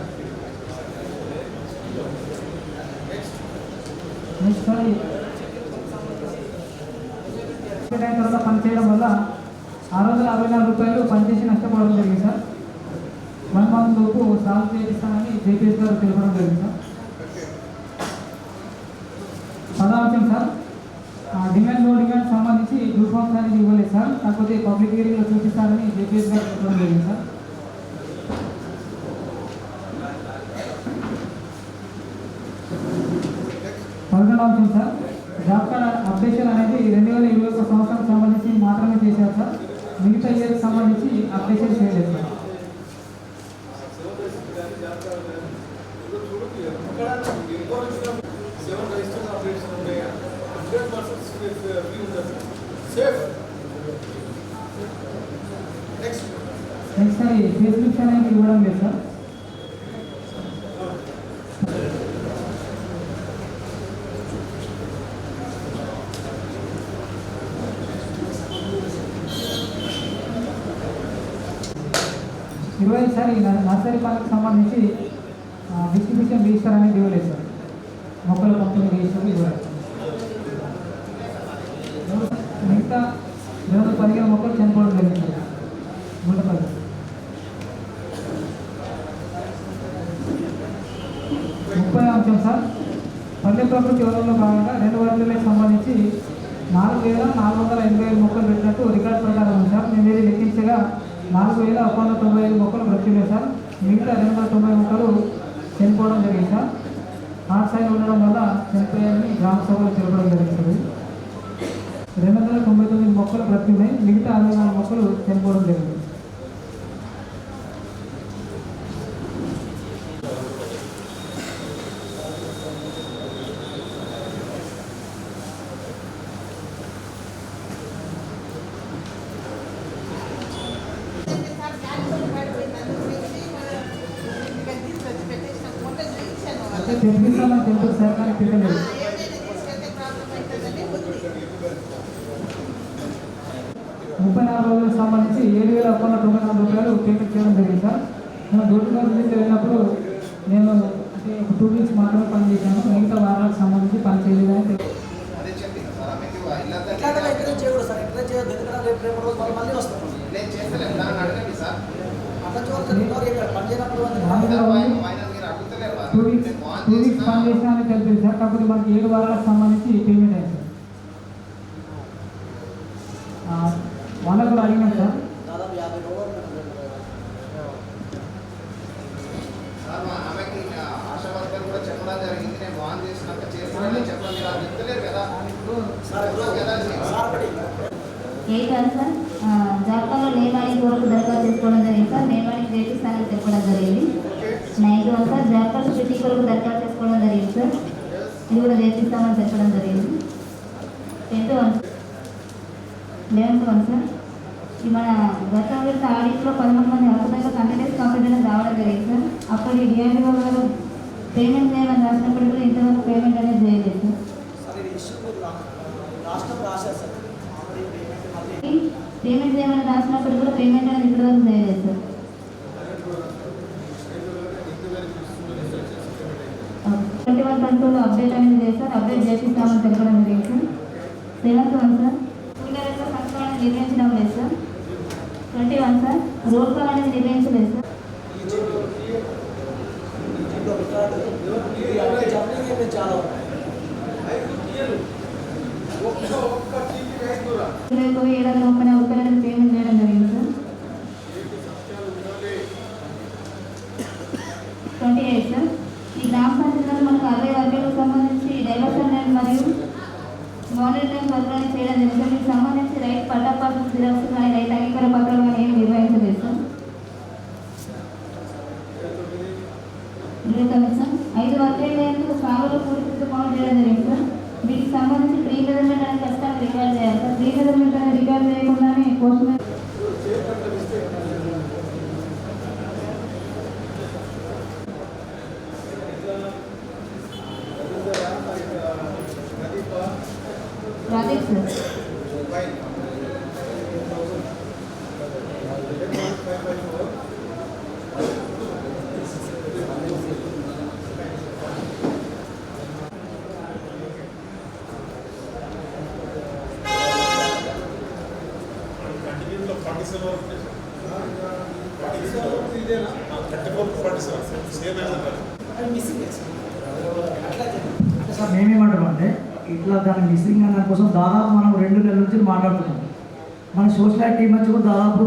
నెక్స్ట్ సార్ తర్వాత పనిచేయడం వల్ల 664 రూపాయలు పనిచేసి నష్టపోవడం జరిగింది సార్. 1 మంత్ లోపు సాల్వ్ చేయిస్తామని జేపీఎస్ గారు తెలపడం జరిగింది సార్. 10వ అంశం సార్ డిమాండ్ నో డిమాండ్ సంబంధించి గ్రూప్ ఫామ్స్ అనేది ఇవ్వలేదు సార్. కాకపోతే పబ్లిక్ హియరింగ్లో చూపిస్తారని జేపీఎస్ గారు చెప్పడం జరిగింది సార్. 11వ అంశం సార్ జాబ్ కార్డ్ అప్డేషన్ అనేది 2021 సంవత్సరానికి సంబంధించి మాత్రమే చేశారు సార్. మిగతా ఇయర్కి సంబంధించి అప్డేషన్ చేయలేదు సార్. నెక్స్ట్ సార్ ఫేస్బుక్ అనేది ఇవ్వడం లేదు సార్. సార్ ఈ నర్సరీ పనులకు సంబంధించి డిస్ట్రిబ్యూషన్ రిజిస్టర్ అనేది ఇవ్వలేదు సార్. మొక్కల పంపిణీ రిజిస్టర్ ఇవ్వలేదు. మిగతా 215 మొక్కలు చనిపోవడం జరిగింది సార్. 30వ అంశం సార్ పల్లె ప్రకృతి వనంలో భాగంగా 2 వర్గాలకు సంబంధించి 4,485 మొక్కలు పెట్టినట్టు రికార్డు ప్రకారం ఉంది సార్. మేము ఇది లెక్కించగా 4,195 మొక్కలు బ్రతికినాయి సార్. మిగతా 290 మొక్కలు చనిపోవడం జరిగింది సార్. హార్ట్ సైడ్ ఉండడం వల్ల చనిపోయాయని గ్రామ సభలో తెలపడం జరిగింది. 299 మొక్కలు బ్రతికినాయి. మిగతా 64 మొక్కలు చనిపోవడం జరిగింది. తెప్పిస్తామని తెలుసు సార్ కానీ పెట్టలేదు. 34 రోజులకు సంబంధించి 7,194 రూపాయలు పేమెంట్ చేయడం జరిగింది సార్. నేను డ్యూటీలో వెళ్ళినప్పుడు నేను అంటే 2 వీక్స్ మాత్రమే పని చేశాను. మిగతా వారాలకు సంబంధించి పని చేయలేదని చేయకూడదు సార్. ఎట్లా చేయదు ఎందుకంటే రేపు రోజు మళ్ళీ వస్తాం. నేను చేస్తలేదు దాన్ని అడగండి సార్. అట్లా చూడాలి పని చేయనప్పుడు 2 వీక్స్ పని చేసినా అని తెలిసింది సార్. కాకపోతే మనకి 7 వారాలకు సంబంధించి పేమెంట్ అయింది సార్. వాళ్ళకు కూడా అడిగినాం సార్. దాదాపు 50 రోజులు ఆశా వర్కర్ కూడా చెప్పడం జరిగింది. నేను వాన్ చేసినాక చేస్తానని చెప్పండి. మీరు అది చెప్తలేరు కదా. సార్ జాబితాలో నేమానికి వరకు దరఖాస్తు చేసుకోవడం జరిగింది సార్. నేమానికి చేపిస్తానని చెప్పడం జరిగింది. 9 సార్ జాబితాలో సిటీ కొరకు దరఖాస్తు చేసుకోవడం జరిగింది సార్. ఇది కూడా చేపిస్తామని చెప్పడం జరిగింది. 10th one 11th one sir ఈ మన గత విడత ఆడిట్లో 11 మంది అద్భుతంగా కంటెంట్స్ కంప్లీట్ రావడం జరిగింది సార్. అప్పుడు డిఆర్డీఓ గారు పేమెంట్ చేయాలని రాసినప్పుడు కూడా ఇంతవరకు పేమెంట్ అనేది చేయలేదు సార్. పేమెంట్ చేయమని రాసినప్పుడు కూడా పేమెంట్ అనేది ఇప్పటివరకు చేయలేదు సార్. 21-22 అప్డేట్ అనేది చేశారు. అప్డేట్ చేపిస్తామని తెలపడం జరిగింది సార్. 7th వన్ సార్ స్కూళ్ళలో సంస్కరణ నిర్వహించడం లేదు సార్. 21 సార్ రోల్ కాల్ అనేది నిర్వహించలేదు సార్. రూపాయలు పేమెంట్ చేయడం జరిగింది సార్. 28 సార్ ఈ గ్రామ పంచాయతీలో మనకు 60 వర్గాలకు సంబంధించి డైవర్షన్ లైన్ మరియు మానిటరింగ్ వర్గాన్ని చేయడం జరిగింది సార్. దీనికి సంబంధించి రైతు పట్టాపాసు జిరాక్స్ కానీ రైతు అంగీకార పత్రాలు కానీ ఏమి నిర్వహించలేదు సార్. 29 సార్ 5 వర్గాలకు సాగులో పూర్తి పనులు చేయడం జరిగింది సార్. వీటికి సంబంధించి ప్రీ మెజర్మెంట్ అనేది ఖచ్చితంగా రికార్డ్ చేయాలి సార్. ప్రీ మెజర్మెంట్ అనేది రికార్డ్ చేయకుండానే పోస్ట్ ప్రాజెక్ట్ సార్. సార్ మేమేమంటాం అంటే ఇట్లా దాని మిస్సింగ్ అన్న కోసం దాదాపు మనం 2 నెలల నుంచి మాట్లాడుతున్నాం. మన సోషల్ టీం వచ్చి కూడా దాదాపు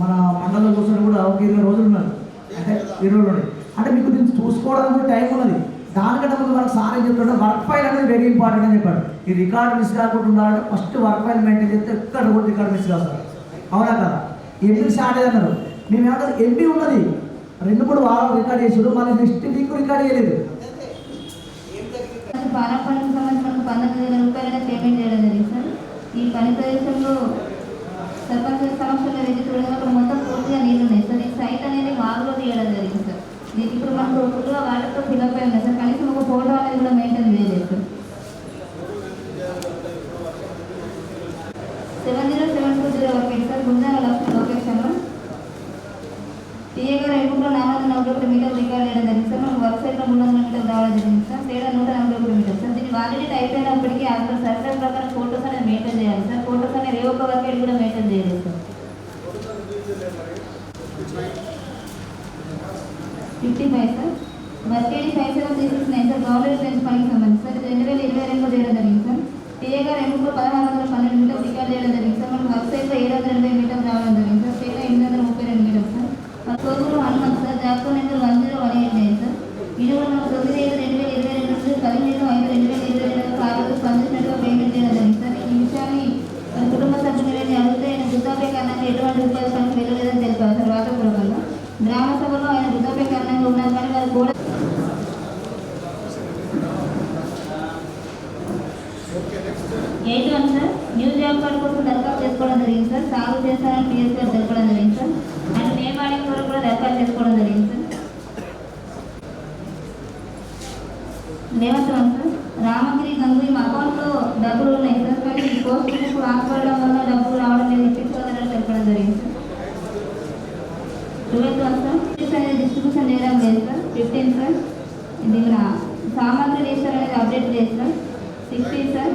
మన మండలంలో కూర్చొని కూడా ఒక 20 రోజులు ఉన్నారు. అంటే 20 రోజులు అంటే మీకు దీన్ని చూసుకోవడానికి కూడా టైం ఉన్నది. దానికంటే ముందు మనకు సార్ ఏం చెప్తుంటే వర్క్ ఫైల్ అనేది వెరీ ఇంపార్టెంట్ అని చెప్పాడు. ఈ రికార్డ్ మిస్ కాకుండా ఉండాలంటే ఫస్ట్ వర్క్ ఫైల్ మెయింటైన్ చేస్తే ఎక్కడ కూడా రికార్డ్ మిస్ కాదు సార్. అవునా కదా? ఎంపీ స్టార్ట్ అయ్యారు. మేము ఏమంటారు ఎంపీ ఉన్నది 2-3 వారాలు రికార్డ్ చేసాడు, మళ్ళీ నెక్స్ట్ వీక్ రికార్డ్ చేయలేదు. పాలపల్లికి సంబంధించి మనకు 19,000 రూపాయలు పేమెంట్ చేయడం జరిగింది సార్. ఈ పని ప్రదేశంలో సర్పంచ్ సమక్షంలో వెళ్ళి చూడగా అక్కడ మొత్తం పూర్తిగా నీళ్ళు ఉన్నాయి సార్. ఈ సైట్ అనేది వాగులో తీయడం జరిగింది సార్. దీనికి ఇప్పుడు మనకు ఫుల్గా వాటర్తో ఫిల్అప్ అయి ఉన్నాయి సార్. కనీసం ఒక ఫోటో అనేది కూడా మెయింటైన్ చేయలేదు సార్. 707201 సార్ గుంజాల లక్ష్మి లొకేషన్లో టీఏ గారు ఎప్పుడు 441 మీటర్లు రికార్డ్ చేయడం జరిగింది సార్. మనకు వర్క్ సైట్లో 300 మీటర్లు రావడం జరిగింది సార్. తేడా 141 మీటర్లు సార్. దీన్ని వాలిడిటీ అయిపోయినప్పటికీ అక్కడ సర్వే ప్రకారం ఫోటోస్ అనేది మెయింటైన్ చేయాలి సార్. ఫోటోస్ అనేది ఏ ఒక్క వర్క్ కూడా మెయింటైన్ చేయలేదు sir. 55 sir work ID 5739 sir government bench పనికి సంబంధించి సార్. 2022 చేయడం జరిగింది సార్. టీఏ గారు ఎప్పుడు 1612 మీటర్లు రికార్డ్ చేయడం జరిగింది సార్. మనకు వర్క్ సైట్లో 780 మీటర్లు రావడం జరిగింది సార్. తేడా 832 మీటర్లు sir. Koguru Hanumanth sir job number 10189 sir. ఇది కూడా మనకు 9/5/2022 నుండి 15/5/2022 కార్డుకు స్పందించినట్టుగా పేమెంట్ చేయడం జరిగింది సార్. ఈ విషయాన్ని కుటుంబ సభ్యులని అడిగితే ఆయన వృద్ధాప్య కారణంగా ఎటువంటి రూపాయల పనికి వెళ్ళలేదని తెలిపారు సార్. రాతపూర్వకంగా గ్రామ సభలో ఆయన వృద్ధాప్య కారణంగా ఉన్నారు కానీ వారు కూడా 8 సార్ న్యూ జాబ్ కార్డు కోసం దరఖాస్తు చేసుకోవడం జరిగింది సార్. సాగు చేస్తారని పిఎస్ గారు తెలపడం జరిగింది సార్. అండ్ నేమ్ ఆడింగ్ వరకు కూడా దరఖాస్తు చేసుకోవడం జరిగింది sir. 11th sir Ramagiri Ganguly మా అకౌంట్లో డబ్బులు ఉన్నాయి సార్. కానీ ఈ పోస్ట్ బుక్ ఆగిపోవడం వల్ల డబ్బులు రావడం లేదు ఇప్పించుకోవాలని తెలపడం జరిగింది సార్. 12th సార్ డిస్ట్రిబ్యూషన్ చేయడం లేదు సార్. 15 సార్ ఇది మన సామాగ్రి రిజిస్టర్ అనేది అప్డేట్ లేదు సార్. 16 సార్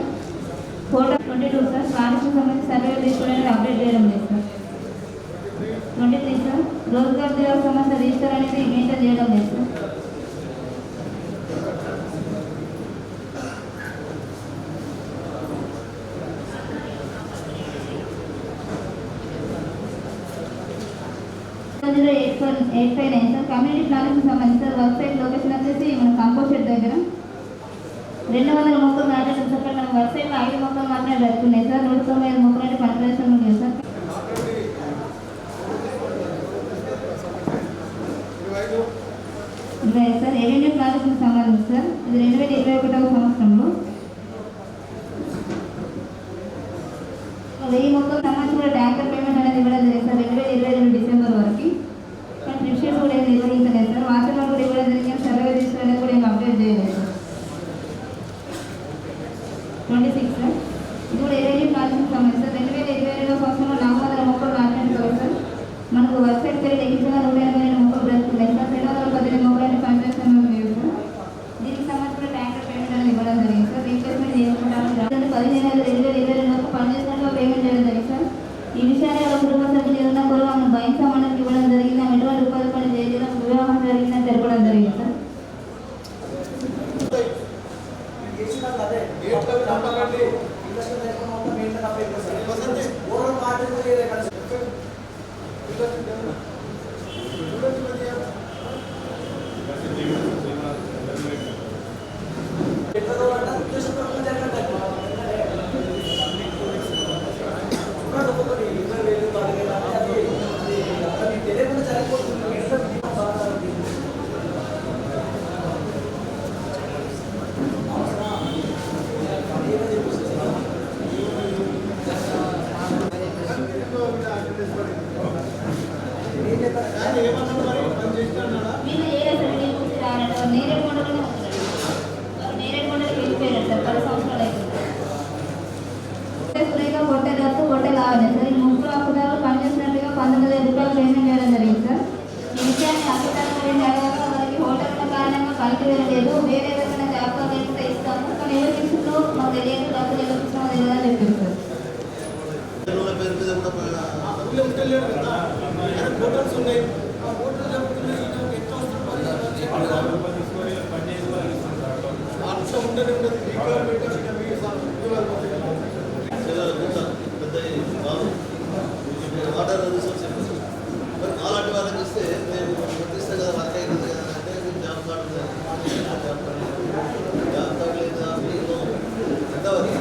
ఫోటో 22 సార్ పాలసీకి సంబంధించి సర్వే రిజిస్టర్ అనేది అప్డేట్ చేయడం లేదు సార్. 23 సార్ రోజ్గార్ దివాస్ సంస్థ రిజిస్టర్ అనేది మెయింటైన్ చేయడం లేదు సార్. 859 సార్ కమ్యూనిటీ ప్లానింగ్కి సంబంధించి సార్ వర్క్ సైట్ లొకేషన్ వచ్చేసి మన కంపోస్ట్ షెడ్ దగ్గర 200 మొక్కలు నాటడం సార్. మన వర్క్ సైట్లో 5 మొక్కలు మాత్రమే జరుగుతున్నాయి సార్. 195 మొక్కలు అంటే పని ప్రదేశంలో ఉన్నాయి సార్. సార్ రెవెన్యూ ప్రాజెక్టుకి సంబంధించి సార్ ఇది 2021 సంవత్సరంలో పాలసీకి సంబంధించి 2022 సంవత్సరంలో 400 మొక్కలు నాటినట్టు కదా సార్. మనకు వెబ్సైట్ పేరు ఎక్కించగా 180 మొక్కలు బ్రతుకున్నాయి సార్. 218 మొక్కలు పనిచేస్తాం లేదు సార్. దీనికి సంబంధించిన ట్యాంకర్ పేమెంట్ అనేది ఇవ్వడం జరిగింది సార్. రీప్లేస్మెంట్ చేసుకుంటాము. 15/5/2022 వరకు పనిచేసినట్టు పేమెంట్ చేయడం జరిగింది సార్. ఈ విషయాన్ని వాళ్ళ కుటుంబ సభ్యులు ఏదన్నా కూడా మనం బయట మనకి ఇవ్వడం జరిగింది. ఆమె ఎటువంటి ఉపాధి పని చేయడం వివాహం జరిగిందని తెలపడం జరిగింది సార్. అలాంటి వాళ్ళకి ఇస్తే నేను ప్రతిష్ట కదా వర్క్ అవుతుంది కదా అంటే జాబ్ కార్డు జాబ్ కార్డు లేదా ఎంతవరకు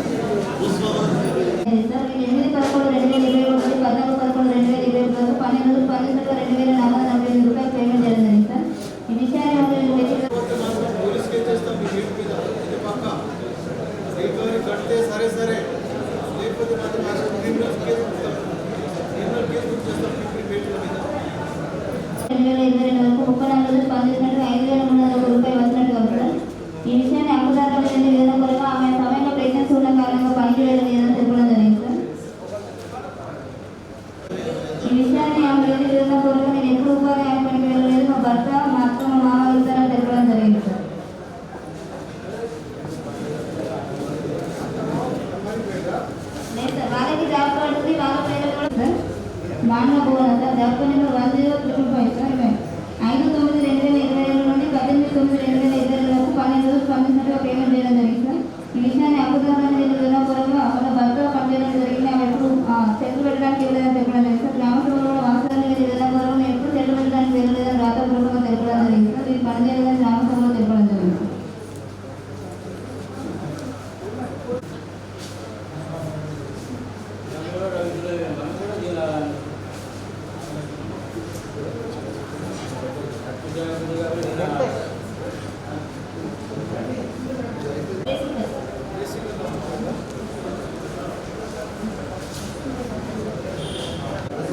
8/11/2021 14/11/2022 వరకు 12/12/2045 రూపాయలు పేమెంట్ చేయడం జరిగింది సార్. ఈ విషయాన్ని పోలీస్ కేసు చేస్తాం మీ గేట్ మీద ఇది పక్క రికవరీ కడితే సరే సరే లేకపోతే మాత్రం criminal case criminal case book చేస్తాం మీ పేట్ల మీద 2022 వరకు 34 రోజులు పనిచేసినట్టు 5,301 రూపాయలు వచ్చినట్టు ఉంది సార్. ఈ విషయాన్ని అప్పుదారుల నివేదన కొరకు ఆమె సమయంలో ప్రెగ్నెన్సీ ఉన్న కారణంగా పనిచేయడం లేదని చెప్పడం జరిగింది సార్. ఈ విషయాన్ని ఆమె నివేదన కొరకు నేను ఎప్పుడు ఉపాధి ఆయన పనికి వెళ్ళలేదు, మా భర్త మా అక్క మా మామ వెళ్తారని చెప్పడం జరిగింది సార్. లేదు సార్, వాళ్ళకి జాబ్ కార్డు ఉంది, వాళ్ళ పేరు కూడా సార్ నాన్న Bhuvana sir. Job card number 1055 sir. 5/9/2022 నుండి 18/9/2022 వరకు 12 రోజులు పనిచేసినట్టుగా పేమెంట్ చేయడం జరిగింది సార్. ఈ విషయాన్ని అప్పుదారుల నివేదన కొరకు వాళ్ళ భర్త పనిచేయడం జరిగింది. ఆమె ఎప్పుడు చెట్లు పెట్టడానికి వెళ్ళలేదని చెప్పడం జరిగింది సార్. గ్రామసభలో వాస్తవాల నివేదన కొరకు నేను ఎప్పుడు చెట్లు పెట్టడానికి వెళ్ళలేదని రాతపూర్వకంగా తెలపడం జరిగింది సార్. ఇది పనిచేయలేదని గ్రామసభలో తెలపడం జరిగింది సార్.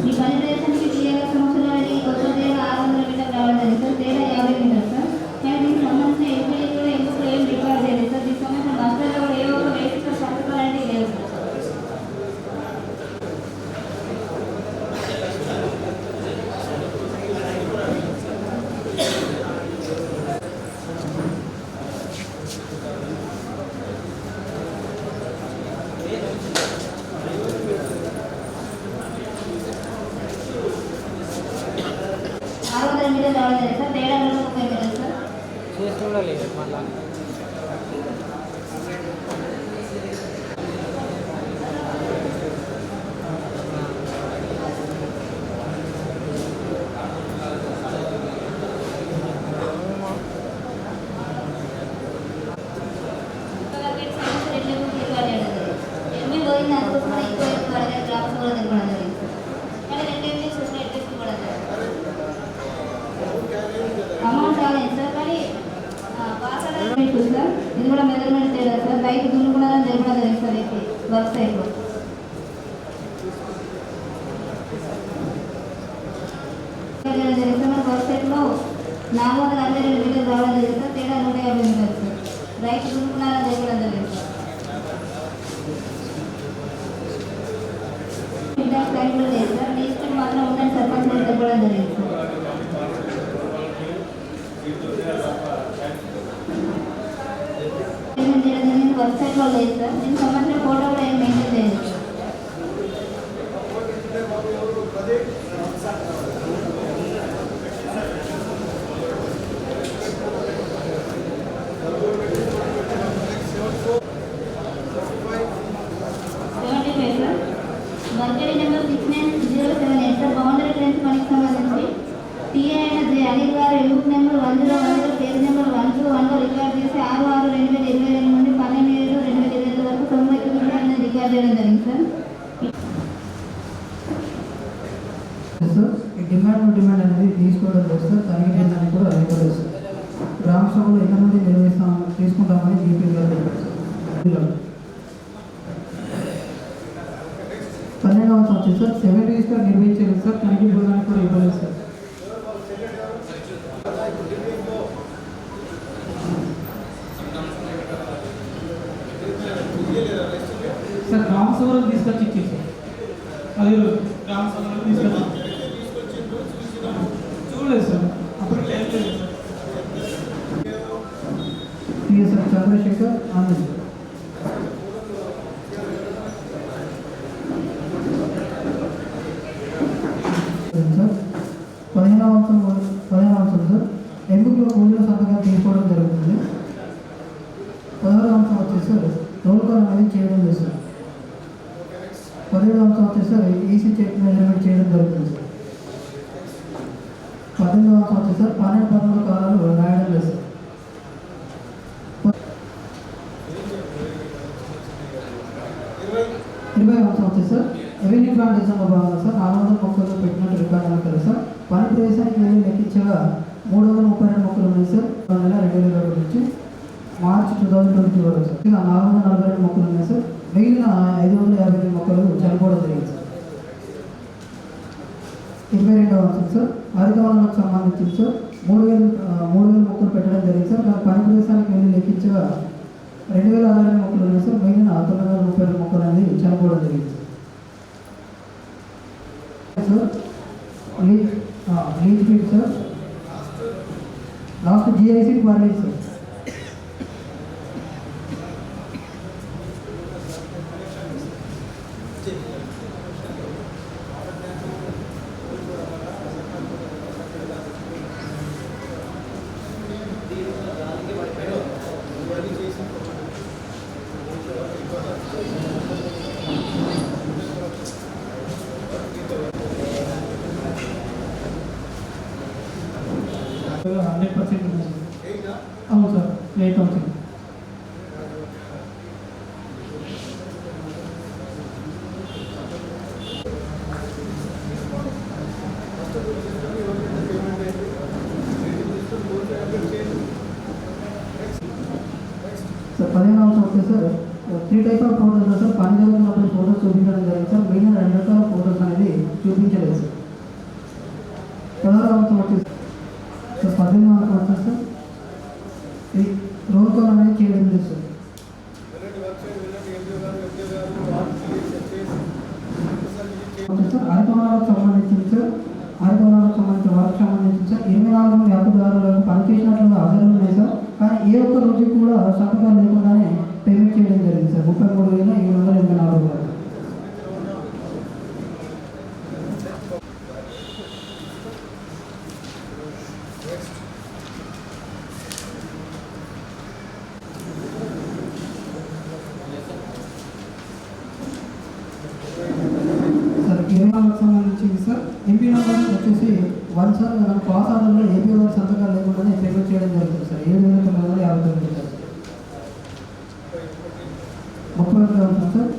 ఈ పని ప్రదేశానికి టీఆర్ సంవత్సరానికి కొత్త తేడా 600 మీటర్లు రావడం జరిగింది సార్. తేడా 50 మీటర్లు సార్. కానీ దీనికి సంబంధించిన ఎంపీలు కూడా ఎందుకు ఏం రికార్డ్ చేయలేదు సార్. దీనికి సంబంధించిన బస్సులలో కూడా ఏ ఒక్క వేసిన సంతకాలంటే లేవు సార్. రావడం జరిగింది సార్. తేడా 30 మీటర్లు సార్. పోయింది అనుకుంటున్నా ఇంకో గ్రామం కూడా తెలపడం జరిగింది సార్. కానీ 2 ఎంపీస్ కూడా అమౌంట్ రాలేదు సార్. కానీ సార్ ఇది కూడా మెజర్మెంట్ చేయలేదు సార్. రైతు దున్నుకున్నారని తెలపడం జరిగింది సార్. అయితే వెబ్సైట్లో జరిగింది సార్. మన వెబ్సైట్లో 442 మీటర్లు రావడం జరిగింది సార్. తేడా 150 మీటర్లు సార్. రైతు దున్నుకున్నారని తెలపడం జరిగింది సార్. ట్యాంక్ ప్లాన్ కూడా లేదు సార్. లిస్ట్ మాత్రం ఉందని సర్పంచ్ గారు చెప్పడం జరిగింది సార్. వెబ్సైట్లో లేదు సార్. దీనికి సంబంధించిన ఫోటో కూడా ఏం మెయింటైన్ చేయలేదు సార్. వర్గడి నెంబర్ 69078 సార్. బౌండరీ ట్రెంచ్ పనికి సంబంధించి టీఏ అయిన జే అనిల్ గారు ఎలుగు నెంబర్ 1010 పేరు నెంబర్ 121లో రికార్డ్ చేసి 6/6/2022 నుండి 12/7/2022 వరకు 90 క్యూబిక్ అనేది రికార్డ్ చేయడం జరిగింది సార్. డిమాండ్ అనేది తీసుకోవడం లేదు సార్. తనిఖీ చేయడానికి కూడా ఇవ్వలేదు సార్. గ్రామ సభలో ఎంతమంది తీసుకుంటామని జీపీ గారు చెప్పారు సార్. 12వ సంవత్సరం సార్ 7 రిజిస్టర్ నిర్వహించారు సార్. తనిఖీ బృందానికి కూడా ఇవ్వలేదు సార్. సార్ గ్రామ సభలకు తీసుకొచ్చి ఇచ్చేసి అది గ్రామ సభలకు తీసుకొచ్చి చూడలేదు సార్. అప్పుడు సార్ చంద్రశేఖర్ ఆనంద్ సార్. 15వ అంశం సార్ ఎంపికలో కూలీల సంతకాలు తీసుకోవడం జరుగుతుంది. 16వ అంశం వచ్చేసి సార్ రోల్కాల్ అనేది చేయడం లేదు సార్. 17వ అంశం వచ్చేసి సార్ ఈసీ చెక్ మెజర్మెంట్ చేయడం జరుగుతుంది సార్. 18వ అంశం వచ్చేసి సార్ 12 కాలాలు రాయడం లేదు సార్. 20వ అంశం వచ్చేసి సార్ రెవెన్యూ ప్లాన్ డిజైన్లో భాగంగా సార్ 400 మొక్కలు పెట్టినట్టు రికార్డు కదా సార్. పని ప్రదేశానికి వెళ్ళి లెక్కించగా 332 మొక్కలు ఉన్నాయి సార్. 2020 నుంచి మార్చ్ 2022 వరకు సార్. ఇక 442 మొక్కలు ఉన్నాయి సార్. మిగిలిన 558 మొక్కలు చనిపోవడం జరిగింది సార్. 22వ అంశం సార్ హరితవనాలకు సంబంధించి సార్ 3000 మొక్కలు పెట్టడం జరిగింది సార్. పని ప్రదేశానికి వెళ్ళి లెక్కించగా 2060 మొక్కలు ఉన్నాయి సార్. మిగిలిన 932 మొక్కలు అనేది చనిపోవడం జరిగింది sir. Lease feet sir last GIC పర్లేదు సార్. అవును సార్ 8,000. సార్ 15వ అంశం వచ్చేసి sir 3 type of photos sir. పని జరుగుతున్నప్పుడు ఫోటోస్ చూపించడం జరిగింది సార్. మిగిలిన 2 రకాల ఫోటోస్ అనేది చూపించలేదు సార్. 16వ అంశం వచ్చేసి సార్ 18వ అంశం వచ్చేసి సార్ ఈ రోల్ కాల్ అనేది చేయడం లేదు సార్. హరితవనాలకు సంబంధించిన వర్క్ సంబంధించి సార్ 24 మంది వ్యాపారదారులకు పనిచేసినట్లుగా ఆధారాలు ఉన్నాయి సార్. కానీ ఏ ఒక్క రోజు కూడా సంతకాలు లేకుండానే పేమెంట్ చేయడం జరిగింది సార్. 33,784 రూపాయలు. సార్ 24కు సంబంధించింది సార్ ఎంపీ నెంబర్ వచ్చేసి 1 సార్ మనం పాస్ ఆర్డర్లో ఏపీ వారి సంతకాలు లేకుండానే పేమెంట్ చేయడం జరుగుతుంది సార్. 7,959 సార్. 32వ అంశం సార్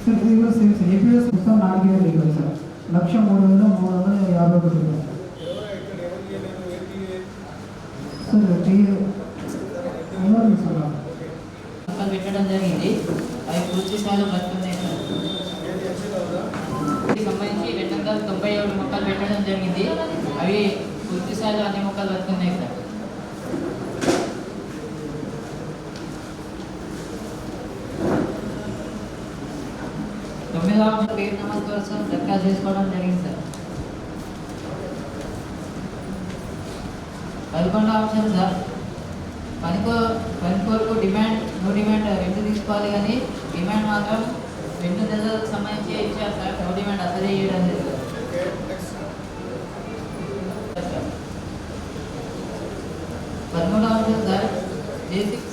సార్ ఇది కూడా సేమ్ సార్. ఏపీఎస్ సార్ 4,000 ఇవ్వాలి సార్. 1,03,351 రూపాయలు సార్. పెట్టడం జరిగింది. అవి పూర్తి స్థాయిలో బతుకున్నాయి సార్. సంబంధించి 297 మొక్కలు పెట్టడం జరిగింది. అవి పూర్తి స్థాయిలో అన్ని మొక్కలు బతుకున్నాయి సార్. 9వ అంశం పేరు నమోదు కోసం దరఖాస్తు చేసుకోవడం జరిగింది సార్. 11వ అంశం సార్ పని కొరకు డిమాండ్ నో డిమాండ్ రెండు తీసుకోవాలి కానీ డిమాండ్ మాత్రం 2 నెలలకు సంబంధించి ఇచ్చారు సార్. నో డిమాండ్ అసలే చేయడం లేదు సార్. 13వ అంశం సార్ బేసిక్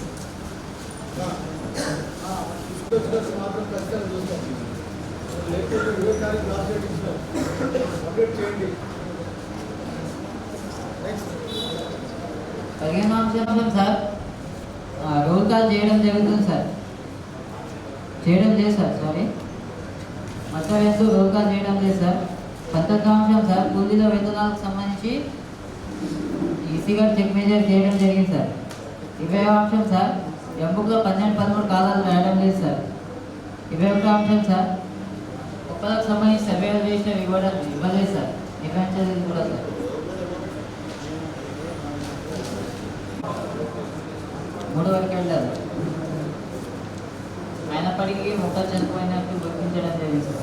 పదిహేను అంశం సార్ రోల్ కాల్ చేయడం జరుగుతుంది సార్. చేయడం లేదు సార్ మొత్తం వేస్తూ రోల్ కాల్ చేయడం లేదు సార్. 19వ అంశం సార్ కూలీల వేతనాలకు సంబంధించి ఈసీ గారు చెక్ మేజర్ చేయడం జరిగింది సార్. 20వ అంశం సార్ ఎంబుక్లో 12-13 కాలాలు రాయడం లేదు సార్. 21వ అంశం సార్ ఒక్కలకు సంబంధించి సర్వే రిజిస్టర్ ఇవ్వలేదు సార్. నిర్వహించలేదు కూడా సార్. 3 వరకు వెళ్ళారు అయినప్పటికీ మొక్కలు చనిపోయినట్టు గుర్తించడం జరిగింది సార్.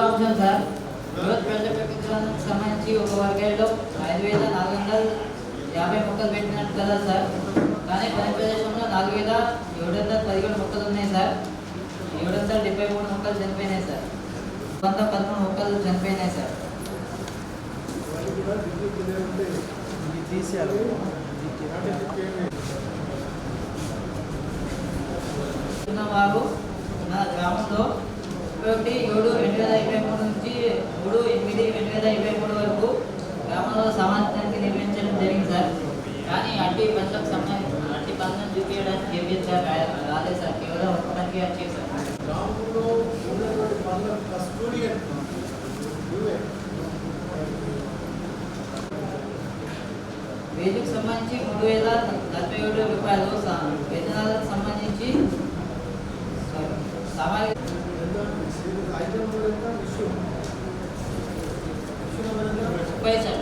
అంశం సార్ బృహత్ ప్రజల ప్రకృతికి సంబంధించి ఒక వర్గంలో 5,450 మొక్కలు పెట్టినట్టు కదా సార్. కానీ పని ప్రదేశంలో 4,717 మొక్కలు ఉన్నాయి సార్. 773 మొక్కలు చనిపోయినాయి సార్. 113 మొక్కలు చనిపోయినాయి సార్. వారు మన గ్రామంలో 1/7/2023 నుంచి 3/8/2023 వరకు గ్రామంలో సమాజానికి నిర్వహించడం జరిగింది సార్. కానీ అట్టి పనులకు సంబంధించి అట్టి పనులను చూపించడానికి కేబిఎస్ సార్ రాలేదు సార్. కేవలం ఒక పనికి వచ్చేది సార్. వేదికకు సంబంధించి 3,047 రూపాయలు వేతనాలకు సంబంధించి సామాజిక సార్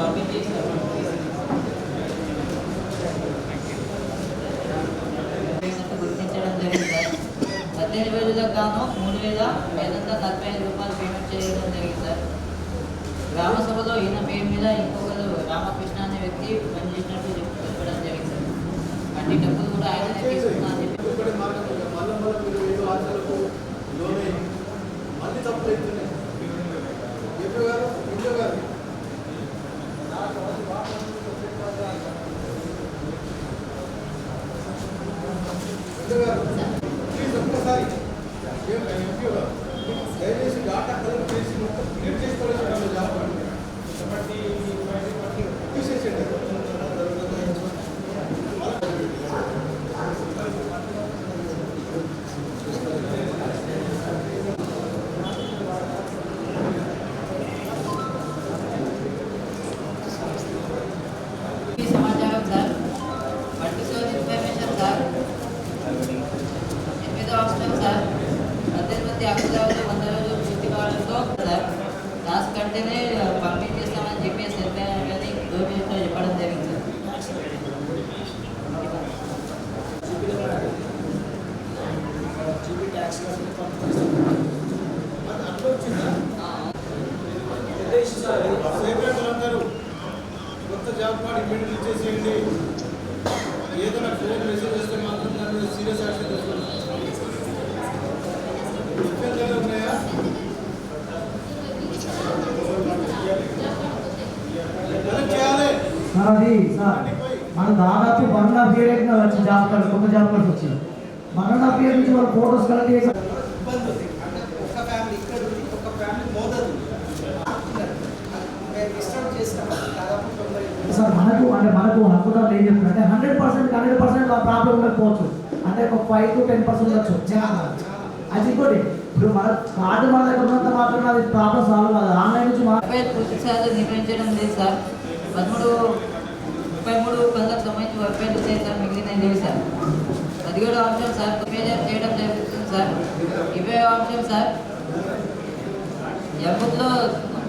30. గుర్తించడం జరిగింది సార్. 18 రోజులకు గాను 3,545 రూపాయలు పేమెంట్ చేయడం జరిగింది సార్. గ్రామ సభలో ఈయన పేరు మీద ఇంకొకరు రామకృష్ణ అనే వ్యక్తి పనిచేసినట్టు చెప్పడం జరిగింది సార్. అన్ని డబ్బులు కూడా ఆయననే తీసుకున్నా అని చెప్పి సమాచారం సార్. పర్టికులర్ ఇన్ఫర్మేషన్ సార్ 8వ ఆప్షన్ సార్ 18 అక్టోబర్ 100 రోజులు పూర్తి కావడంతో సార్ లాస్ట్ కంటేనే పంపిణీ చేస్తామని చెప్పేసి కానీ గవర్నమెంట్లో చెప్పడం జరిగింది సార్. కొత్త జాబ్ కార్డు ఇమీడియట్లీ ఇచ్చేసేయండి. ఏదైనా ఫోన్ మెసేజ్ వస్తే మాత్రం దాని మీద సీరియస్ యాక్షన్ తీసుకుంటాం. ఉన్నాయా సార్ అది సార్ మన దాదాపు 1.5 years వచ్చి జాబ్ కార్డు కొత్త జాబ్ కార్డు వచ్చింది. 1.5 years నుంచి వాళ్ళు ఫోటోస్ కలెక్ట్ చేసి ఇబ్బంది ఉంది. అంటే ఒక ఫ్యామిలీ ఇక్కడ ఉంది, ఒక ఫ్యామిలీ మోదదు మేము డిస్టర్బ్ చేస్తాం. దాదాపు 90 సార్ మనకు హక్కుదారులు ఏం చెప్తున్నారంటే 100% ప్రాబ్లం ఉండకపోవచ్చు, అంటే ఒక 5 to 10% ఉండొచ్చు. అది ఇంకోటి ఇప్పుడు మన కార్డు మన దగ్గర ఉన్నంత మాత్రం అది ప్రాబ్లం సాల్వ్ కాదు. ఆన్లైన్ నుంచి పూర్తి స్థాయిలో నిర్వహించడం లేదు సార్. 33 పనులకు సంబంధించి వెబ్సైట్లు ఉన్నాయి సార్, మిగిలిన లేవు సార్. 17 అంశం సార్ చేయడం జరుగుతుంది సార్. 20 అంశం సార్ ఎవరిలో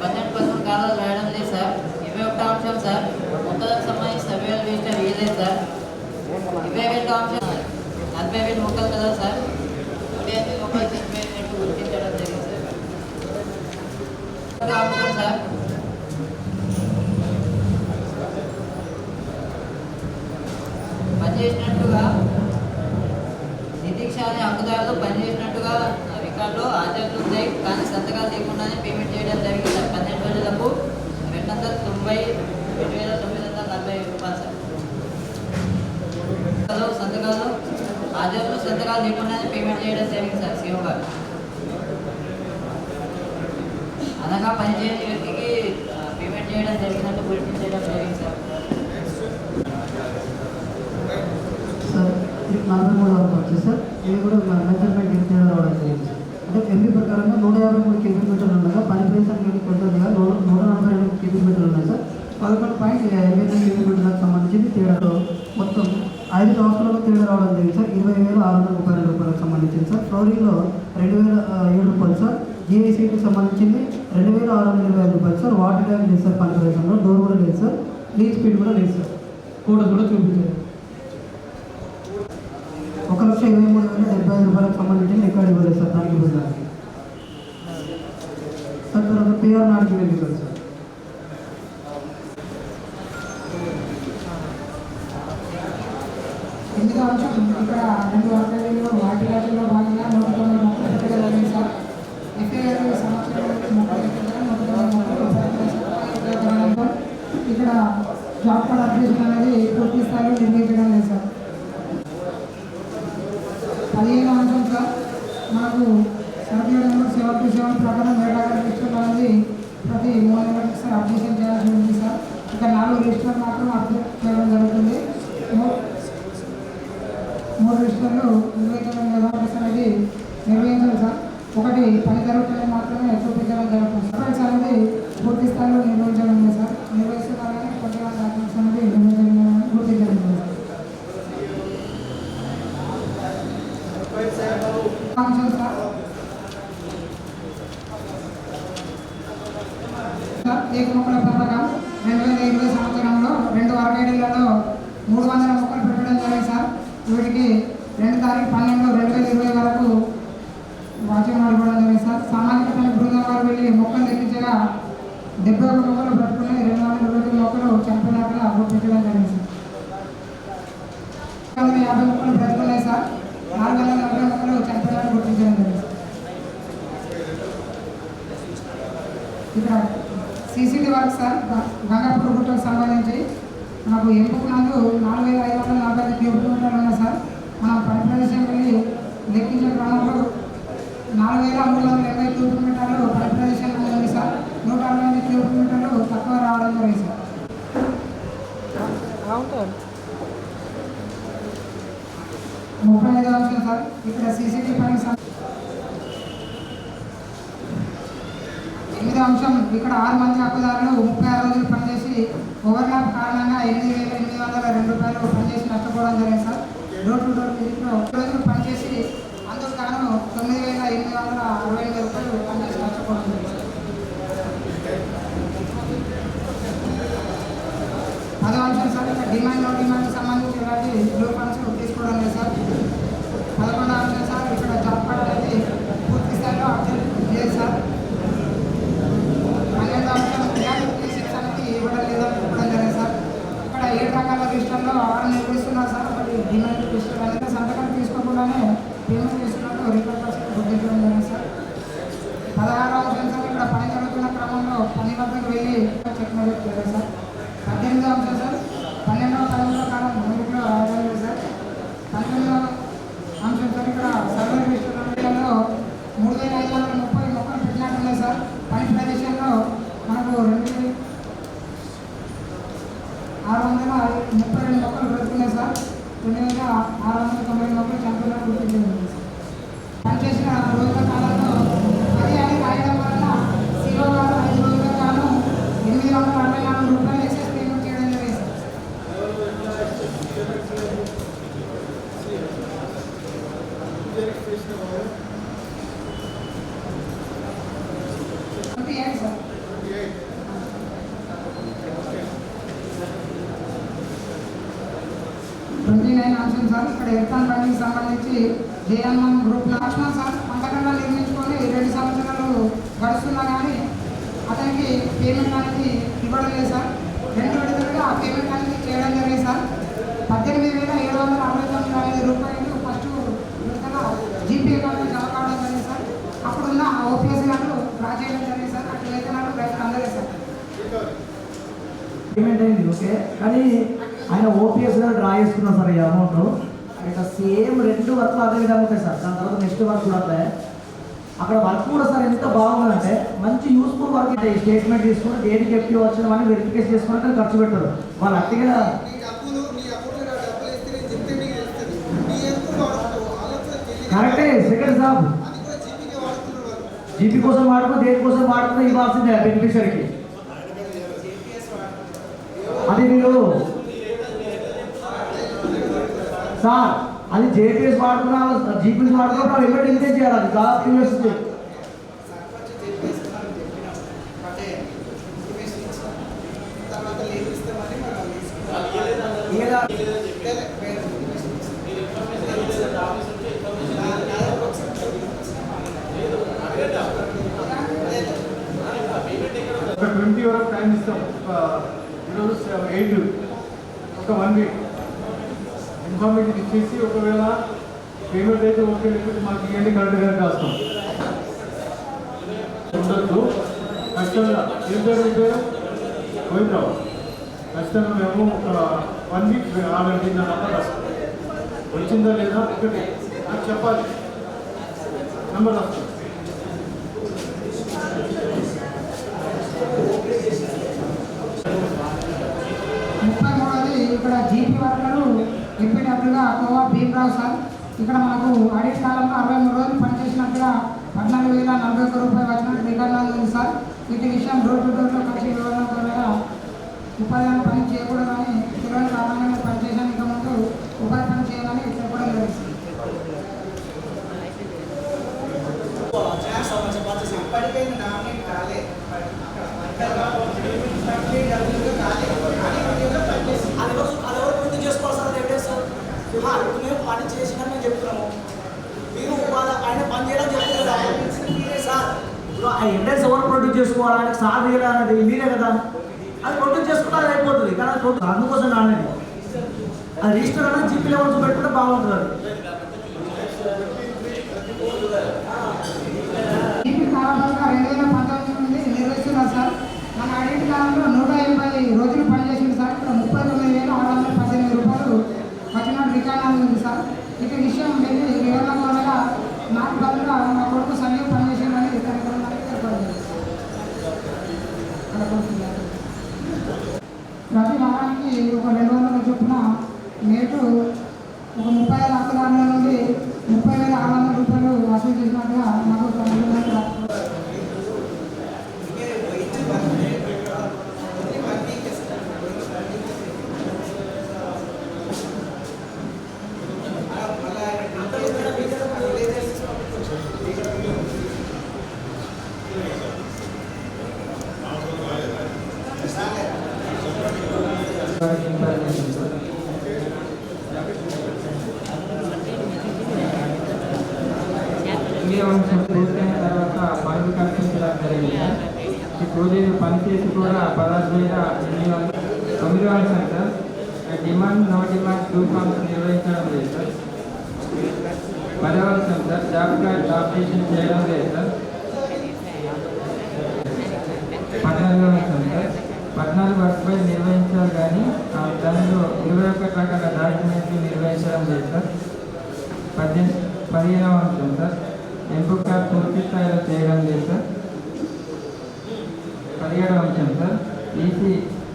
12% కాలాలు రాయడం లేదు సార్. 21 అంశం సార్ మొక్కలకు సంబంధించి సర్వేలు వేయడం వేయలేదు సార్. 22 అంశం 40,000 మొక్కలు కదా సార్, 105 మొక్కలు చనిపోయినట్టు గుర్తించడం జరిగింది సార్. అంశం సార్ పనిచేసినట్టుగా నిరీక్షణ హక్కుదారులు పనిచేసినట్టుగా రికార్డులో హాజరులు ఉన్నాయి, కానీ సంతకాలు లేకుండానే పేమెంట్ చేయడం జరిగింది సార్. 12 రోజులకు 2,940 రూపాయలు సార్. సంతకాలు హాజరులు సంతకాలు లేకుండానే పేమెంట్ చేయడం జరిగింది సార్. సీఓ గారు అనగా పనిచేయని వ్యక్తికి పేమెంట్ చేయడం జరిగినట్టు గుర్తించడం జరిగింది సార్. సార్ 43 వరకు వచ్చేసి సార్ ఇది కూడా మెజర్మెంట్ ఇంతేనా రావడం జరిగింది. అంటే ఎంపీ ప్రకారంగా 153 క్యూబిక్ మీటర్లు ఉండగా పని ప్రదేశానికి కొంతగా 142 క్యూబిక్ మీటర్లు ఉన్నాయి సార్. 11.59 క్యూబిక్ మీటర్లకు సంబంధించి తేడాలో మొత్తం 5 సంవత్సరాలకు తేడా రావడం జరిగింది సార్. 20,632 రూపాయలకు సంబంధించింది సార్. ఫ్లోరింగ్లో 2,007 రూపాయలు సార్. జిఐసికి సంబంధించింది 2,625 రూపాయలు సార్. వాటర్ ట్యాంక్ లేదు సార్, పని ప్రదేశంలో డోర్ కూడా లేదు సార్. లీక్ స్పీడ్ కూడా లేదు సార్. ఫోటో కూడా చూపించారు. 1,23,075 రూపాయలకు సంబంధించి రికార్డు ఇవ్వలేదు సార్. దానికి ఇవ్వడానికి సార్. తర్వాత పిఆర్ నాటికి వెళ్ళి సార్. ఎందుకు అంశం ఇక్కడ 2 వర్గాలలో వాటి రాజుల్లో భాగంగా 190 మొక్కలు పెట్టగలిగింది సార్. ఎఫ్ఐఆర్ సంవత్సరాల మొక్కలు పెట్టడం 190 మొక్కలు ఇక్కడ జాబ్ కార్డ్ అప్డేషన్ అనేది పూర్తి స్థాయిలో నిర్వహించడం లేదు సార్. 15వ అంశం సార్ మనకు సర్క్యులర్ నెంబర్ 727 ప్రకారం వేటాడ రిజిస్టర్ అనేది ప్రతి 3 నెలలకు సార్ అప్డేషన్ చేయాల్సి ఉంది సార్. ఇక్కడ 4 రిజిస్టర్ మాత్రం అప్డేట్ చేయడం జరుగుతుంది. 3 రిజిస్టర్లు నిర్వహించడం అనేది నిర్వహించాలి సార్. ఒకటి పని జరుగుతుంది మాత్రమే చూపించడం జరుగుతుంది. సర్వెంట్స్ అనేది పూర్తి స్థాయిలో నిర్వహించడం లేదు సార్. నిర్వహిస్తున్నారని కొన్ని డాక్యుమెంట్స్ అనేది నిర్వహించడం గుర్తించడం లేదు సార్. అంశం సార్ ఏక మొక్కల పథకం 2020 సంవత్సరంలో 2 వర్గేడీలలో 300 మొక్కలు పెట్టడం జరిగింది సార్. వీటికి 2/12/2020 వరకు వాచనం ఇవ్వడం జరిగింది సార్. సామాజిక పని బృందం వారు వెళ్ళి మొక్కలు లెక్కించగా 71 మొక్కలు పెట్టుకుని 229 మొక్కలు చనిపోయినట్టుగా గుర్తించడం జరిగింది సార్. 50 మొక్కలు బ్రతుకున్నాయి సార్. 440 మొక్కలు చనిపోయినట్టు గుర్తించడం జరిగింది. ఇక్కడ సీసీటీ వర్క్ సార్ గంగాపూర్ గుట్టకు సంబంధించి మనకు ఎంపుకు నందు 4,545 క్యూబిక్ మీటర్లు ఉన్నాయి సార్. మనం పని ప్రదేశం వెళ్ళి లెక్కించిన క్రమంలో 4,380 క్యూబిక్ మీటర్లు పని ప్రదేశంలో ఉంది సార్. 165 క్యూబిక్ మీటర్లు తక్కువ రావడం జరిగింది సార్. 35వ అంశం సార్ ఇక్కడ సీసీటీ పని 8వ అంశం ఇక్కడ 6 మంది హక్కుదారులు 36 రోజులు పనిచేసి ఓవర్లాప్ కారణంగా 8,802 రూపాయలు పనిచేసి నష్టపోవడం జరిగింది సార్. డోర్ టు డోర్ విజిట్లో రోజులు పనిచేసి అందుకు గాను 9,868 రూపాయలు పనిచేసి నష్టపోవడం జరిగింది. 10వ అంశం సార్ ఇక్కడ డిమాండ్ నో డిమాండ్కి సంబంధించి ఇలాంటి బ్లూ ఫండ్స్ తీసుకోవడం లేదు సార్. 11వ అంశం సార్ ఇక్కడ జాబ్ కార్డ్ అనేది పూర్తి స్థాయిలో అప్డేట్ లేదు సార్. 12వ అంశం సెక్స్ అనేది ఇవ్వడం లేదని చెప్పడం జరిగింది సార్. ఇక్కడ 7 రకాల రిజిస్టర్లో 6 నిర్వహిస్తున్నారు సార్. ఒకటి డిమాండ్ రిజిస్టర్ అనేది సంతకం తీసుకోకుండానే పేమెంట్ చేస్తున్నట్టు రికార్డ్ పర్సెంట్ గుర్తించడం జరిగింది సార్. 16వ అంశం సార్ ఇక్కడ పని జరుగుతున్న క్రమంలో పని వద్దకు వెళ్ళి చెక్ మెజర్ చేయాలి సార్. 18వ అంశం సార్ 12వ తరగతిలో కాలం 690 చనిపోయినట్టు గుర్తించింది. పనిచేసిన రోజుల కాలంలో 10 అని రాయడం వలన సిఓ గారు 5 రోజులకు గాను 864 రూపాయలు ఎక్సెస్ పేమెంట్ చేయడం జరిగింది. Sir 29 option sir. ఇక్కడ ఎర్తాన్ బండికి సంబంధించి జేఎంఎం గ్రూప్ లక్ష్మణ్ సార్ పంటకన్నా నిర్మించుకొని 2 సంవత్సరాలు గడుస్తున్నా కానీ అతనికి పేమెంట్ అనేది ఇవ్వడం లేదు సార్. 2 విడతలుగా ఆ పేమెంట్ అనేది చేయడం జరిగింది సార్. 18,769 రూపాయలు ఫస్ట్ విడతగా జీపే కార్డు జమ కావడం జరిగింది సార్. అప్పుడున్న ఓపీఎస్ గారు డ్రా చేయడం జరిగింది సార్. అటు వేతనాలు రైతులు అందలేదు సార్. పేమెంట్ అయింది ఓకే, కానీ ఆయన ఓపీఎస్ గారు డ్రా చేసుకున్నారు సార్ ఈ అమౌంట్. ఇట్లా సేమ్ 2 వర్క్లు అదే విధంగా ఉంటాయి సార్. దాని తర్వాత నెక్స్ట్ వర్క్ కూడా ఉంటాయి. అక్కడ వర్క్ కూడా సార్ ఎంత బాగుందంటే మంచి యూస్ఫుల్ వర్క్ అయితే స్టేట్మెంట్ తీసుకుని దేనికి ఎఫ్టీ వచ్చిన వెరిఫికేషన్ చేసుకుని ఖర్చు పెట్టారు వాళ్ళు. అట్టిగా కరెక్టే సెకండ్ సాబ్ జీపీ కోసం వాడుకో దేనికోసం వాడుకుంటే ఇవ్వాల్సిందే బెనిఫిషరీకి. అది మీరు సార్ అది జేపీఎస్ వాడుకున్నా జీపీఎస్ వాడుకున్నా ఎవరు ఇంతే చేయాలి. అది జాబ్ యూనివర్సిటీ ఒక 20 వరకు టైం ఇస్తాం. ఈరోజు 8 ఒక 1 వీక్ ఇన్ఫర్మేషన్ ఇచ్చేసి ఒకవేళ పేమెంట్ అయితే ఓకే లేకపోతే మాకు ఇవన్నీ కరెక్ట్గా రాస్తాం. ఉండొద్దు కష్టంగా ఏం పేరు గోవిందరావు కష్టంగా మేము ఒక 1 వీక్ ఆల్రెడీ నా నెంబర్ రాస్తాం. వచ్చిందా లేదా ఒకటి నాకు చెప్పాలి, నెంబర్ రాస్తాం. ఇక్కడ జీపీ వర్కరు ఎంపీడబ్ల్యూగా కోవా భీమరావు సార్. ఇక్కడ మనకు ఆడిట్ కాలంలో 63 రోజులు పనిచేసినట్టుగా 14,041 రూపాయలు వచ్చినట్టు రికార్డు ఉంది సార్. వీటి విషయం డోర్ టు డోర్లో కలిసి వివరణ ద్వారా ఉపాధి పని చేయకూడదని తెలియని కారణంగా పనిచేసాను. ఇక ముందు ఉపాధి పని చేయాలని చెప్పడం జరిగింది. పని చేసినా మేము చెప్తున్నాము, మీరు ఆయన పని చేయడం చెప్తున్నారు సార్. ఇప్పుడు ఆ ఎవిడెన్స్ ఎవరు ప్రొడ్యూస్ చేసుకోవాలని సార్ అనేది మీరే కదా, అది ప్రొడ్యూస్ చేసుకుంటే అయిపోతుంది. కానీ అందుకోసం నానేది అది రిజిస్టర్ అనేది జీపీ లెవెల్స్ పెట్టుకుంటే బాగుంటుంది. జీపీ కాలంలో 2019 నుండి నిర్వహిస్తున్నారు సార్. మన ఆడిట్ కాలంలో 180 రోజులు పనిచేసింది సార్. ఇక్కడ 39,618 రూపాయలు వచ్చినట్టు రికార్డు ఉంది సార్. ఇక విషయం వివరణ ద్వారా నాకు బదులుగా మా కొడుకు సమయం పనిచేసేదని ప్రతి వారానికి ఒక 200 చొప్పున నేటు ఒక 30,000 అక్కదారుల నుండి 30,600 రూపాయలు వసూలు చేసినట్టుగా మాకు పూర్తయిన తర్వాత పనులు కల్పించడం జరిగింది. ఈ రోజు పనిచేసి కూడా 16,809 అంశాలు sir. Demand no demand 2 forms నిర్వహించడం లేదు సార్. 10వ అంశం సార్ జాబ్ కార్డ్ అప్డేషన్ చేయడం లేదు సార్. 14వ అంశం సార్ 14 వర్క్పై నిర్వహించాలి కానీ దానిలో 21 రకాల డాక్యుమెంట్లు నిర్వహించడం లేదు సార్. 15వ అంశం సార్ ఇన్పుట్ కార్డ్ పూర్తి స్థాయిలో చేయడం లేదు సార్. 17వ అంశం సార్ ఈసీ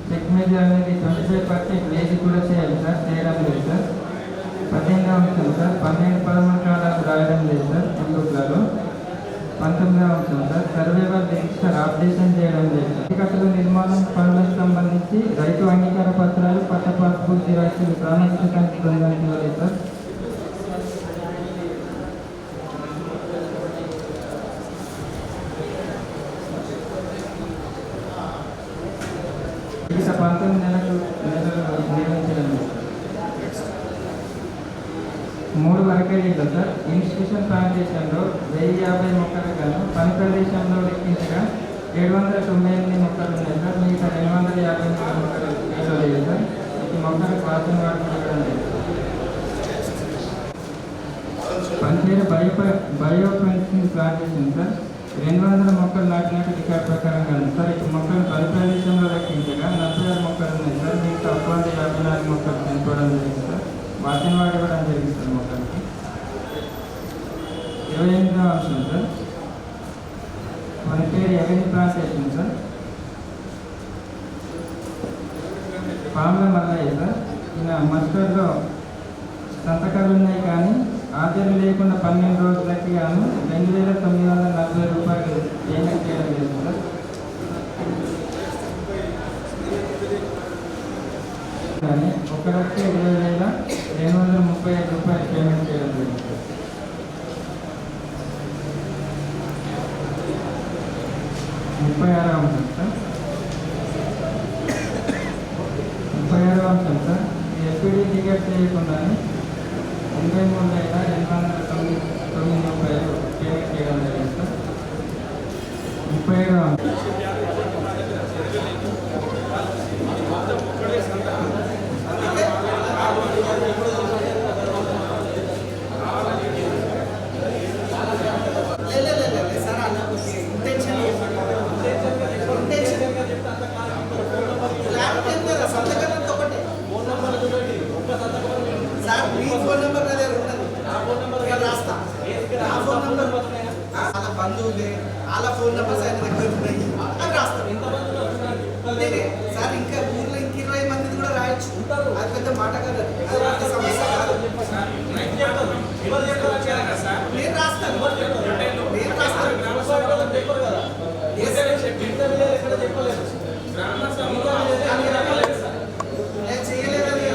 సిగ్నేచర్ అనేది 25% వేసి కూడా చేయాలి సార్, చేయడం లేదు సార్. 18వ అంశం సార్ 12-13 కాలాలు రాయడం లేదు సార్ గ్రూప్లలో. 19వ అంశం సార్ సర్వేవర్ రిజిస్టర్ అప్డేషన్ చేయడం లేదు సార్. కట్టల నిర్మాణం పనులకు సంబంధించి రైతు అంగీకార పత్రాలు పట్ట పాస్బుక్ జిరాక్సులు ప్రామాణికతానికి బృందానికి ఇవ్వలేదు సార్. మిగతా 19 నెలలు నిర్వహించడం లేదు సార్. 3 వరకేళ్ళు సార్ ఇన్స్టిట్యూషన్ ప్లాంటేషన్లో 1050 మొక్కలు గాను పని ప్రదేశంలో లెక్కించగా 798 మొక్కలు ఉన్నాయి సార్. మిగతా 253 మొక్కలు లేదు సార్. ఈ మొక్కలకు వాసన వాడుకోవడం లేదు. పంచేరు బయో ఫెన్సింగ్ ప్లాంటేషన్ సార్ 200 మొక్కలు నాటినట్టు రికార్డ్ ప్రకారం కాదు సార్. ఇప్పుడు మొక్కలు పని ప్రదేశంలో లెక్కించగా 46 మొక్కలు ఉన్నాయి సార్. మిగతా 54 మొక్కలు చనిపోవడం జరిగింది సార్. వాటిని వాడి ఇవ్వడం జరిగింది సార్ మొక్కలకి. 28వ అంశం సార్ మన పేరు ఎవరి ప్లాంటేషన్ సార్ పాముల మల్లయ్య సార్. ఈయన మస్టర్లో సంతకాలు ఉన్నాయి కానీ ఆచరణ లేకుండా 12 రోజులకి గాను 2,940 రూపాయలు పేమెంట్ చేయడం లేదు సార్. కానీ 1,20,235 రూపాయలు పేమెంట్ చేయడం జరిగింది సార్. 36వ అంశం సార్ 36వ అంశం సార్ ఎస్పీడీ టికెట్ చేయకుండానే 83,809 రూపాయలు పేమెంట్ చేయడం జరిగింది సార్. 37వ అంశం బంధువులే వాళ్ళ ఫోన్ నెంబర్స్ ఆయన దగ్గర ఉన్నాయి అవి రాస్తాం. సార్ ఇంకా ఊర్లో ఇంక 20 మంది కూడా రాయొచ్చు. అది పెద్ద మాట కదా, అది పెద్ద సమస్య కాదు. నేను రాస్తాను నేను చేయలేదని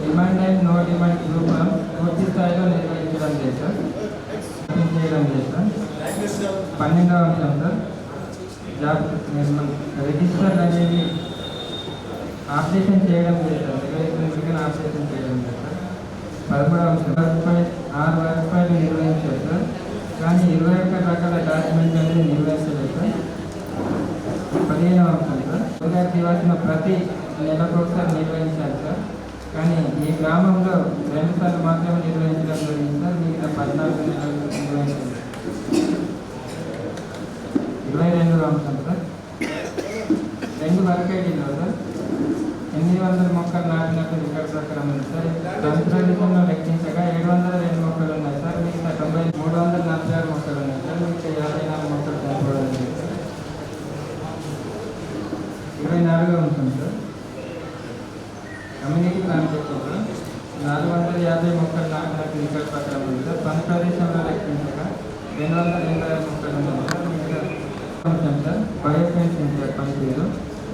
demand and no demand program పూర్తి స్థాయిలో నిర్వహించడం లేదు సార్. చేయడం లేదు సార్. 12వ అంశం సార్ జాబ్ రిజిస్టర్ అనేది ఆపరేషన్ చేయడం లేదు సార్. నిర్వహించిన ఆపరేషన్ చేయడం లేదు సార్. 13వ అంశం 6 వర్క్ నిర్వహించారు సార్. కానీ 21 రకాల డాక్యుమెంట్ అనేది నిర్వహించలేదు సార్. 15వ అంశం సార్ విద్యార్థి దివాసన ప్రతి నెలకు ఒకసారి నిర్వహించాలి సార్. కానీ ఈ గ్రామంలో 2 సార్లు మాత్రమే నిర్వహించడం జరిగింది సార్. మిగతా 14 నిర్వహించండి. 22వ అంశం సార్. 2 వరకేటీలో సార్ 800 మొక్కలు నాటినట్టు రికార్డు ప్రకారం ఉంది సార్. సంవత్సరంలో లెక్కించగా 702 మొక్కలు ఉన్నాయి సార్. మిగతా 346 మొక్కలు ఉన్నాయి సార్. మిగతా 54 మొక్కలు చనిపోవడం జరిగింది సార్. 24వ అంశం సార్. కమ్యూనిటీ ప్లాన్ చెప్పారు 450 మొక్కలు నాటినట్టు రికార్డు ప్రకారం ఉంది సార్. పని ప్రదేశంలో లెక్కించగా 280 మొక్కలు ఉన్నాయి సార్. మిగతా అంశం సార్. బయోఫెన్సింగ్ సార్ పనితీరు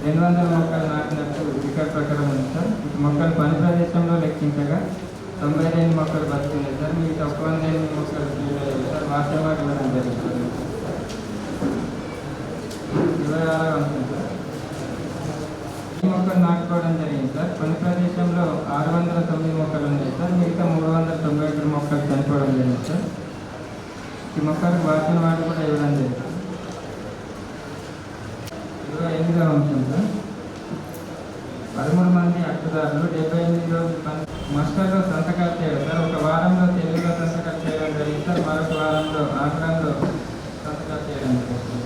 200 మొక్కలు నాటినట్టు రికార్డు ప్రకారం ఉంది సార్. మొక్కలు పని ప్రదేశంలో లెక్కించగా 92 మొక్కలు బతున్నాయి సార్. మిగతా 108 మొక్కలు తీయలేదు సార్. వాస్తవంగా ఇవ్వడం జరుగుతుంది. 26వ అంశం సార్. మొక్కలు నాటుకోవడం జరిగింది సార్. పని ప్రదేశంలో 609 మొక్కలు ఉన్నాయి సార్. మిగతా 391 మొక్కలు చనిపోవడం జరిగింది సార్. ఈ మొక్కలకు వాసన వాటి కూడా ఇవ్వడం జరిగింది. 28వ అంశం సార్. 13 మంది హక్కుదారులు 78 రోజులు మాస్టర్లో సంతకాలు చేయడం సార్. ఒక వారంలో తెలుగులో సంతకాలు చేయడం జరిగింది సార్. మరొక వారంలో ఆంగ్లంలో సంతకాలు చేయడం జరిగింది.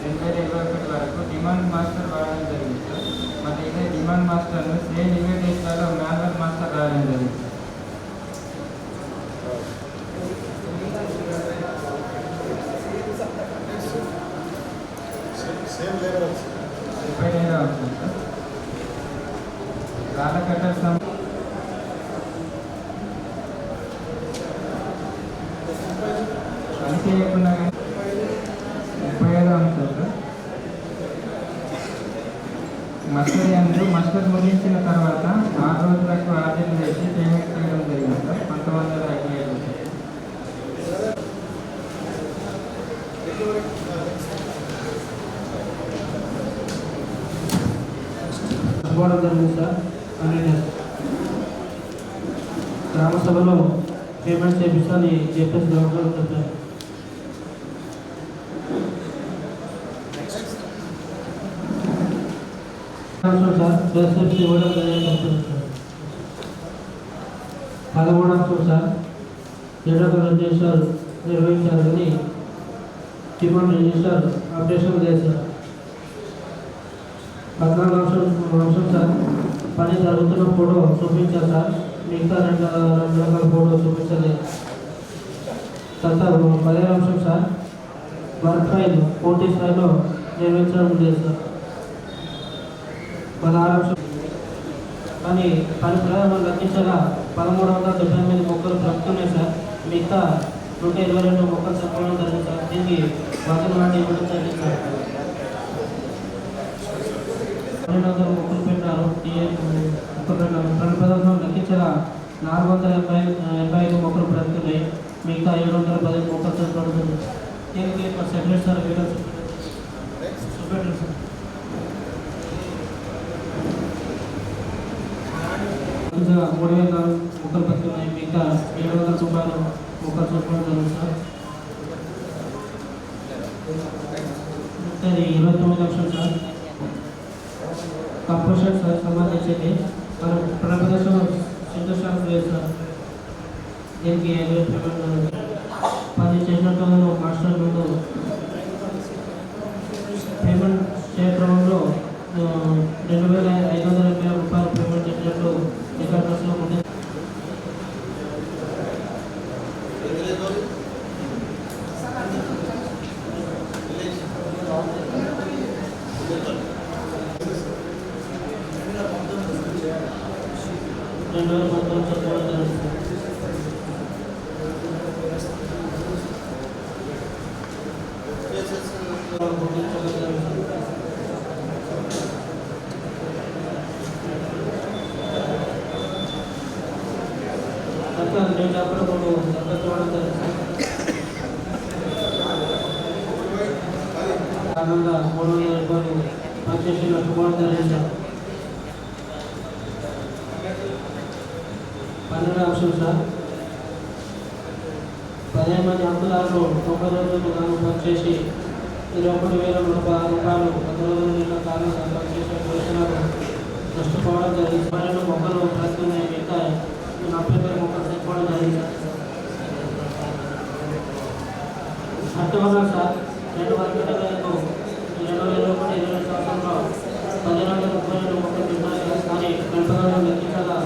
2021 వరకు డిమాండ్ మాస్టర్ వాడడం జరిగింది సార్. మరి ఇదే డిమాండ్ మాస్టర్ను సేమ్ ఇవే డేస్లలో మాన్యువల్ మాస్టర్ రాయడం జరిగింది సార్. 75వ అంశం సార్. రాళ్ళకట్ట పని చేయకుండా 35వ అంశం సార్. మస్టర్ ముగించిన తర్వాత 6 రోజులకు హాజరు చేసి పేమెంట్ చేయడం జరిగింది సార్. 1957 ఇవ్వడం జరిగింది సార్. అని గ్రామ సభలో పేమెంట్ చేపిస్తాను చెప్పేసి గవర్నమెంట్ చెప్పారు. సార్ రెసిప్ట్ ఇవ్వడం జరిగింది సార్. 13వ అంశం సార్. ఎడొక రిజిస్టర్ నిర్వహించాలని డిమాండ్ రిజిస్టర్ అప్డేషన్ చేశారు. 14వ అంశం సార్. పని జరుగుతున్న ఫోటో చూపించారు సార్. మిగతా 2 రకాల ఫోటో చూపించలేదు. తర్వాత 10వ అంశం సార్. వర్క్ ఫైల్ పూర్తి స్థాయిలో నిర్వహించడం లేదు సార్. 16వ అంశం. పని ప్రయాణం లెక్కించగా 1398 మొక్కలు బ్రతుకున్నాయి సార్. మిగతా 122 మొక్కలు చనిపోవడం జరిగింది సార్. దీనికి వాసన వాటి ఇవ్వడం జరిగింది సార్. 1200 మొక్కలు పెట్టారు. పని ప్రదేశంలో లెక్కించగా 485 మొక్కలు బ్రతుకున్నాయి. మిగతా 710 మొక్కలు చనిపోవడం. దీనికి సెక్రటరీ సార్ వీడియో చూపెట్టారు సార్. ఇంకా 3000 మొక్కలు బతుకున్నాయి. మిగతా 700 రూపాయలు మొక్కలు చనిపోవడం జరుగుతుంది సార్. 29వ అంశం సార్. కంపోస్టర్ సార్ సంబంధించింది మనం ప్రదేశంలో సింధుశాలకు లేదు సార్. దీనికి పేమెంట్ పని చేసినట్టు మాస్టర్ ముందు పేమెంట్ చేయ క్రమంలో 2580 రూపాయలు పేమెంట్ చేసినట్లు రికార్డ్స్లో ఉంది. కారణంగా 300 రూపాయలు పనిచేసిన కుమార్ జరిగింది. 12వ అంశం సార్. 15 మంది హక్కుదారులు 90 రోజులు గాను పనిచేసి 21,116 రూపాయలు 10 రోజుల కారణంగా పనిచేసిన వేతనాలు నష్టపోవడం జరిగింది. 12 మొక్కలు ప్రస్తుతం మిగతా 40 మొక్కలు చనిపోవడం జరిగింది. అట్టవల్ల సార్ 2 వర్గాలకు 2022 సంవత్సరంలో 1532 మొక్కలు పెట్టాలి. కానీ పెంపకంలో లెక్కించగా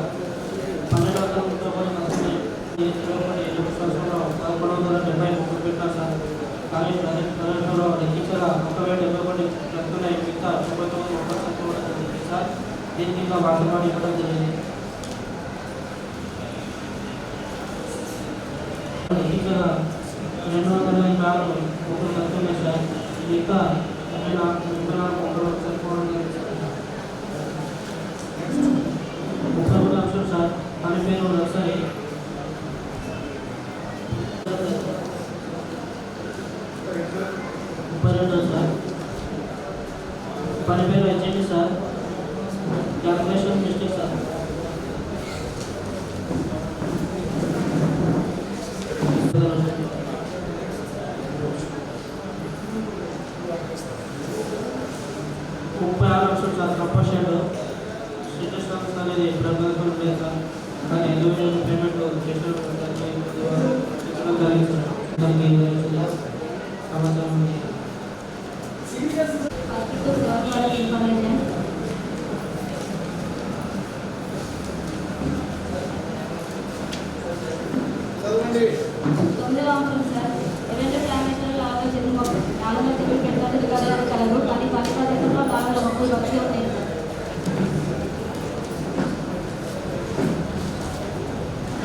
1230 నష్టమే. ఈ 2021 సంవత్సరంలో 1170 మొక్కలు పెట్టాలి సార్. కానీ ప్రజల్లో లెక్కించగా 170 ప్రస్తుతున్నాయి. మిగతా 99 మొక్కలు చనిపోవడం జరిగింది సార్. దీనికి ఇంకా వాస్తవాన్ని ఇవ్వడం జరిగింది. లెక్కించగా 204 మొక్కలు చనిపోయినాయి సార్. మిగతా 34 మొక్కలు చనిపోవడం జరిగింది సార్. 33 అంశం సార్. పని పేరు నర్సరీ 32 సార్. పని పేరు వచ్చేది sir. Calculation mistake sir. Compulsion status అనేది ప్రభుత్వం లేదు సార్. కానీ ఎలిజిబుల్ పేమెంట్ చేసిన జరిగింది సార్. దానికి సమాచారం తొమ్మిదవ అంశం సార్. ఎవరైనా ప్లానేటర్లు నాలుగు పెట్టాలి కలదు. కానీ పని పద్ధతిలో 4 మొక్కలు వచ్చి ఉన్నాయి సార్.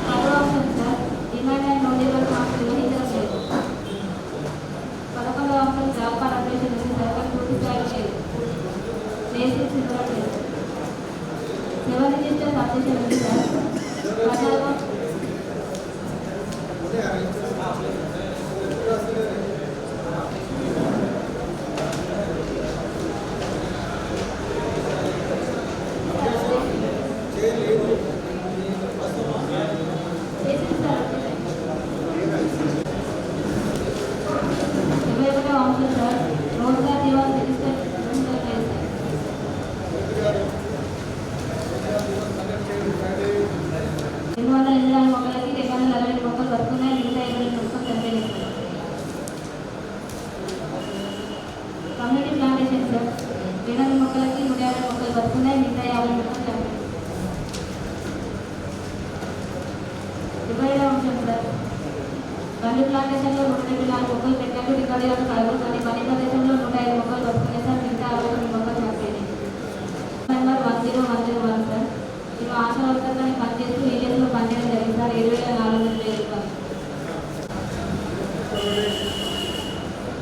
పదవ అంశం sir. Demand and notable marks నిర్వహించడం లేదు. 11వ అంశం జాబ్ కార్డ్ అప్డేషన్ ఉంది సార్. కానీ పూర్తి స్థాయిలో లేదు. బేసిక్స్ ఇవ్వడం లేదు. 7 రిజిస్టర్స్ అప్డేషన్ ఉంది సార్. 14వ కమ్యూనిటీ ప్లాంటేషన్ సార్. 20 మొక్కలకి 150 మొక్కలు బతుకున్నాయి. మిగతా 50 మొక్కలు చంపాయి. 27వ అంశం సార్. గండి ప్లాంటేషన్లో 124 మొక్కలు పెట్టారు. రికార్డు కలదు. కానీ పని ప్రదేశంలో 105 మొక్కలు బతుకున్నాయి సార్. మిగతా 69 మొక్కలు చంపాయి. Number 10101 sir. మేము ఆశా వర్కర్గా పనిచేస్తూ ఏరియాలో పనిచేయడం జరిగింది సార్. 7,400 రూపాయలు.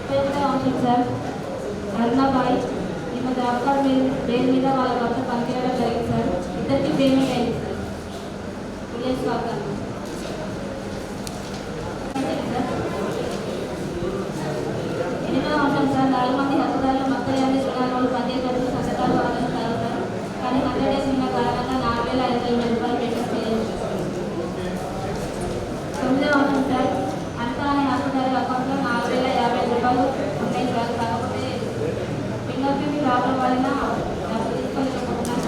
28వ అంశం సార్. అరుణాబాయి ఈమె జాబ్ కార్డ్ పేరు మీద వాళ్ళ భర్త పనిచేయడం జరిగింది సార్. ఇద్దరికి పేమెంట్ అయింది సార్. విలేజ్ వర్కర్ 8వ అంశం సార్. 4 మంది హక్కుదారులు మొత్తం 50 రోజులు పనిచేసేందుకు సంతకాలు వాళ్ళని కలుగుతారు. కానీ 100 డేస్ ఉన్న కారణంగా 4,500 రూపాయలు పేమెంట్ చేయాలి. 9వ అంశం సార్. అంతా అనే హక్కుదారుల అకౌంట్లో 4,050 రూపాయలు ఉన్నాయి సార్. కాకపోతే ఫింగర్ ప్రింట్ ప్రాబ్లం వలన డబ్బు తీసుకోలేకపోతున్నాను.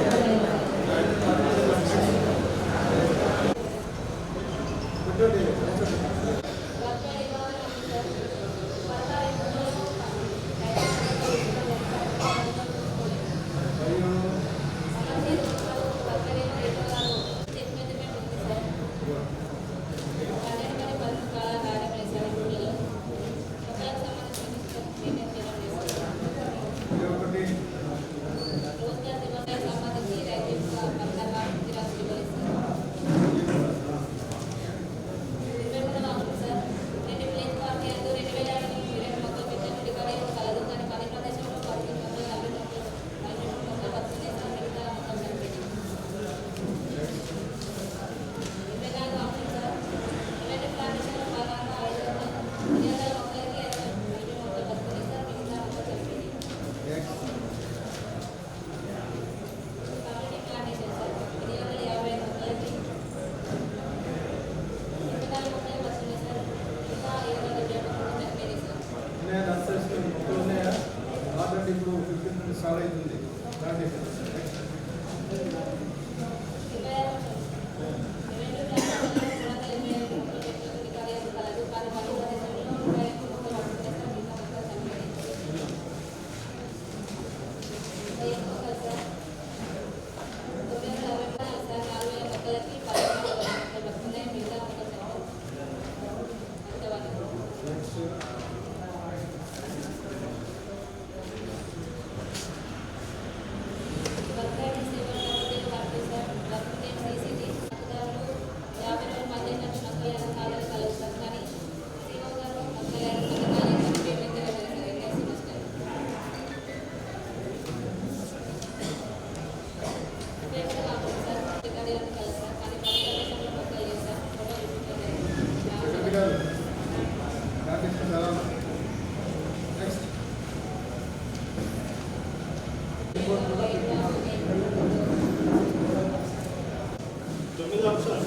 తొమ్మిదో అంశం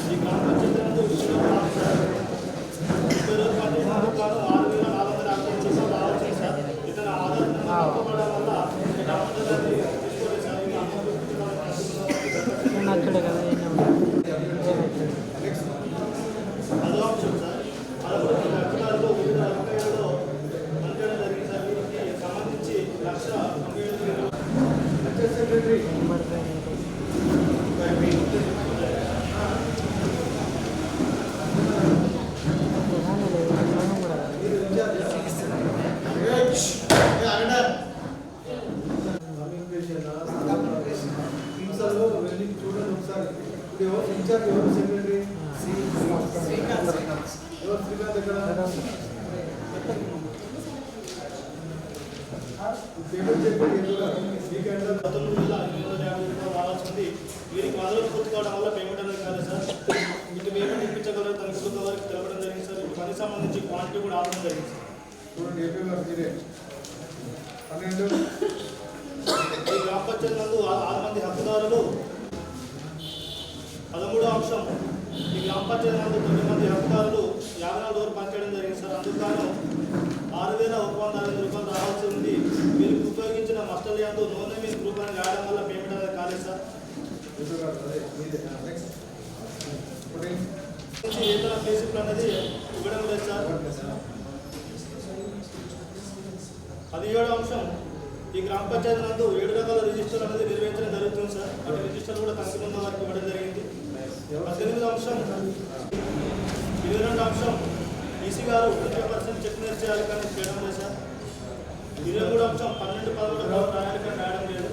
ఈ గ్రామ పంచాయతీ నందు విషయంలో 30 రోజుల పాటు 6,460 చేసాం రావచ్చు సార్. ఇతను ఆధార్ నెంబర్ వల్ల గ్రామ పంచాయతీ తీసుకోలేదు సార్. అదో అంశం సార్. 11 అధికారులు వివిధ అధికారులలో పనిచేయడం జరిగింది సార్. వీరికి సంబంధించి 1,97,000 సెక్రటరీ చూడండి ఒకసారి. ఇప్పుడు ఎవరు ఇన్ఛార్జ్, ఎవరు సెక్రటరీ? ఎవరు శ్రీకాంత్ ఎక్కడ? పేమెంట్ చెప్పండి. 19,850 రావాల్సింది. వీరికి మొదలు పూర్తి కావడం వల్ల పేమెంట్ అనేది కాదు సార్. మీకు పేమెంట్ ఇప్పించగలరు తన కుటుంబ వారికి తెలపడం జరిగింది సార్. పని సంబంధించి క్వాంటిటీ కూడా ఆపడం జరిగింది సార్. చూడండి ఏపీ గారు మీరే 12 ఈ గ్రామ పంచాయతీ నందు 6 మంది హక్కుదారులు. 13వ అంశం ఈ గ్రామ పంచాయతీ నందు 9 మంది హక్కుదారులు 54 రోజులు పనిచేయడం జరిగింది సార్. అందుకు 6,160 రూపాయలు రావాల్సి ఉంది. వీరికి ఉపయోగించిన మస్టర్ యందు నూనె మీద రూపాయలు రాయడం వల్ల పేమెంట్ అనేది కాలేదు సార్. ఏదైనా ఫేసిప్ అనేది ఇవ్వడం లేదు సార్. 17వ అంశం ఈ గ్రామ పంచాయతీ నందు 7 రకాల రిజిస్టర్ అనేది నిర్వహించడం జరుగుతుంది సార్. అటు రిజిస్టర్ కూడా తనకి ముందు వారికి ఇవ్వడం జరిగింది. 18వ అంశం 22వ అంశం ఈసీ గారు 20% చెక్ చేయాలి కానీ చేయడం లేదు సార్. 23వ అంశం 12-11 రాయాలి కానీ రాయడం లేదు.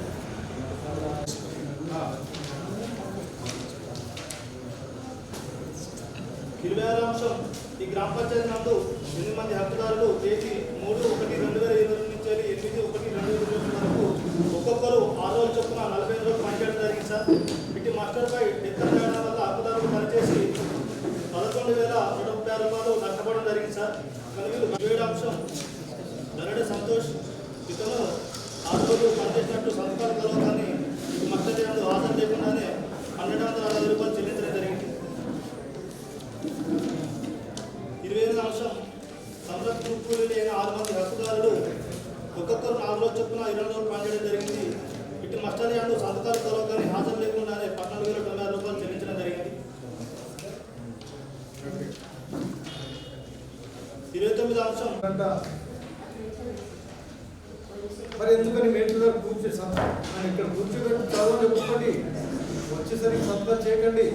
26వ అంశం ఈ గ్రామ పంచాయతీ నందు 8 మంది హక్కుదారులు తేదీ 3/1/2020 నుంచి 8/1/2020 వరకు ఒక్కొక్కరు 6 రోజుల చొప్పున 45 రోజులు పనిచేయడం జరిగింది సార్. ఇటు మాస్టర్పై డెక్కర్ చేయడం వల్ల హక్కుదారులు పనిచేసి 11,136 రూపాయలు నష్టపోవడం జరిగింది సార్. కానీ వీళ్ళు 17వ అంశం నరడే సంతోష్ ఇతను 6 రోజులు పనిచేసినట్టు సంతకాలు కలవు కానీ మస్టర్ చేయంలో హాజరు లేకుండానే 1,260 రూపాయలు చెల్లించడం జరిగింది. 28వ అంశం సంరక్షణ కూలీలు అయిన 6 మంది హక్కుదారులు ఒక్కొక్కరు 4 రోజుల చొప్పున 20 రోజులు పనిచేయడం జరిగింది. ఇటు మస్టర్ యందు సంతకాలు కలవు కానీ హాజరు లేకుండానే 14,096 రూపాయలు చెల్లించడం జరిగింది. 29వ అంశం మరి ఎందుకని మేట్లు గారు కూర్చో ఇక్కడ కూర్చోబెట్టి చదవని ఒక్కటి వచ్చేసరికి సంతకాలు చేయకండి.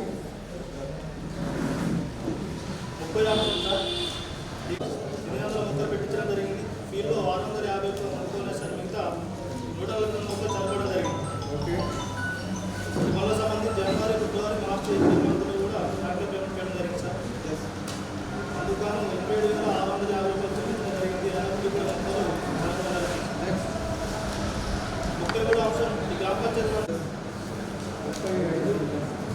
30వ అంశం సార్ 800 మొక్కలు పెట్టించడం జరిగింది. వీళ్ళు 650 మొక్కలు సార్. మిగతా 140 మొక్కలు చదవడం జరిగింది. ఓకే వాళ్ళ సంబంధించి జనవరి, ఫిబ్రవరి, మార్చి, ఏప్రిల్ మంత్లో కూడా బ్యాంకులో పేమెంట్ చేయడం జరిగింది సార్. అందుకు 87,650 రూపాయలు చెల్లించడం జరిగింది. 80 మొక్కలు 30వ అంశం ఈ గ్రామ పంచాయతీ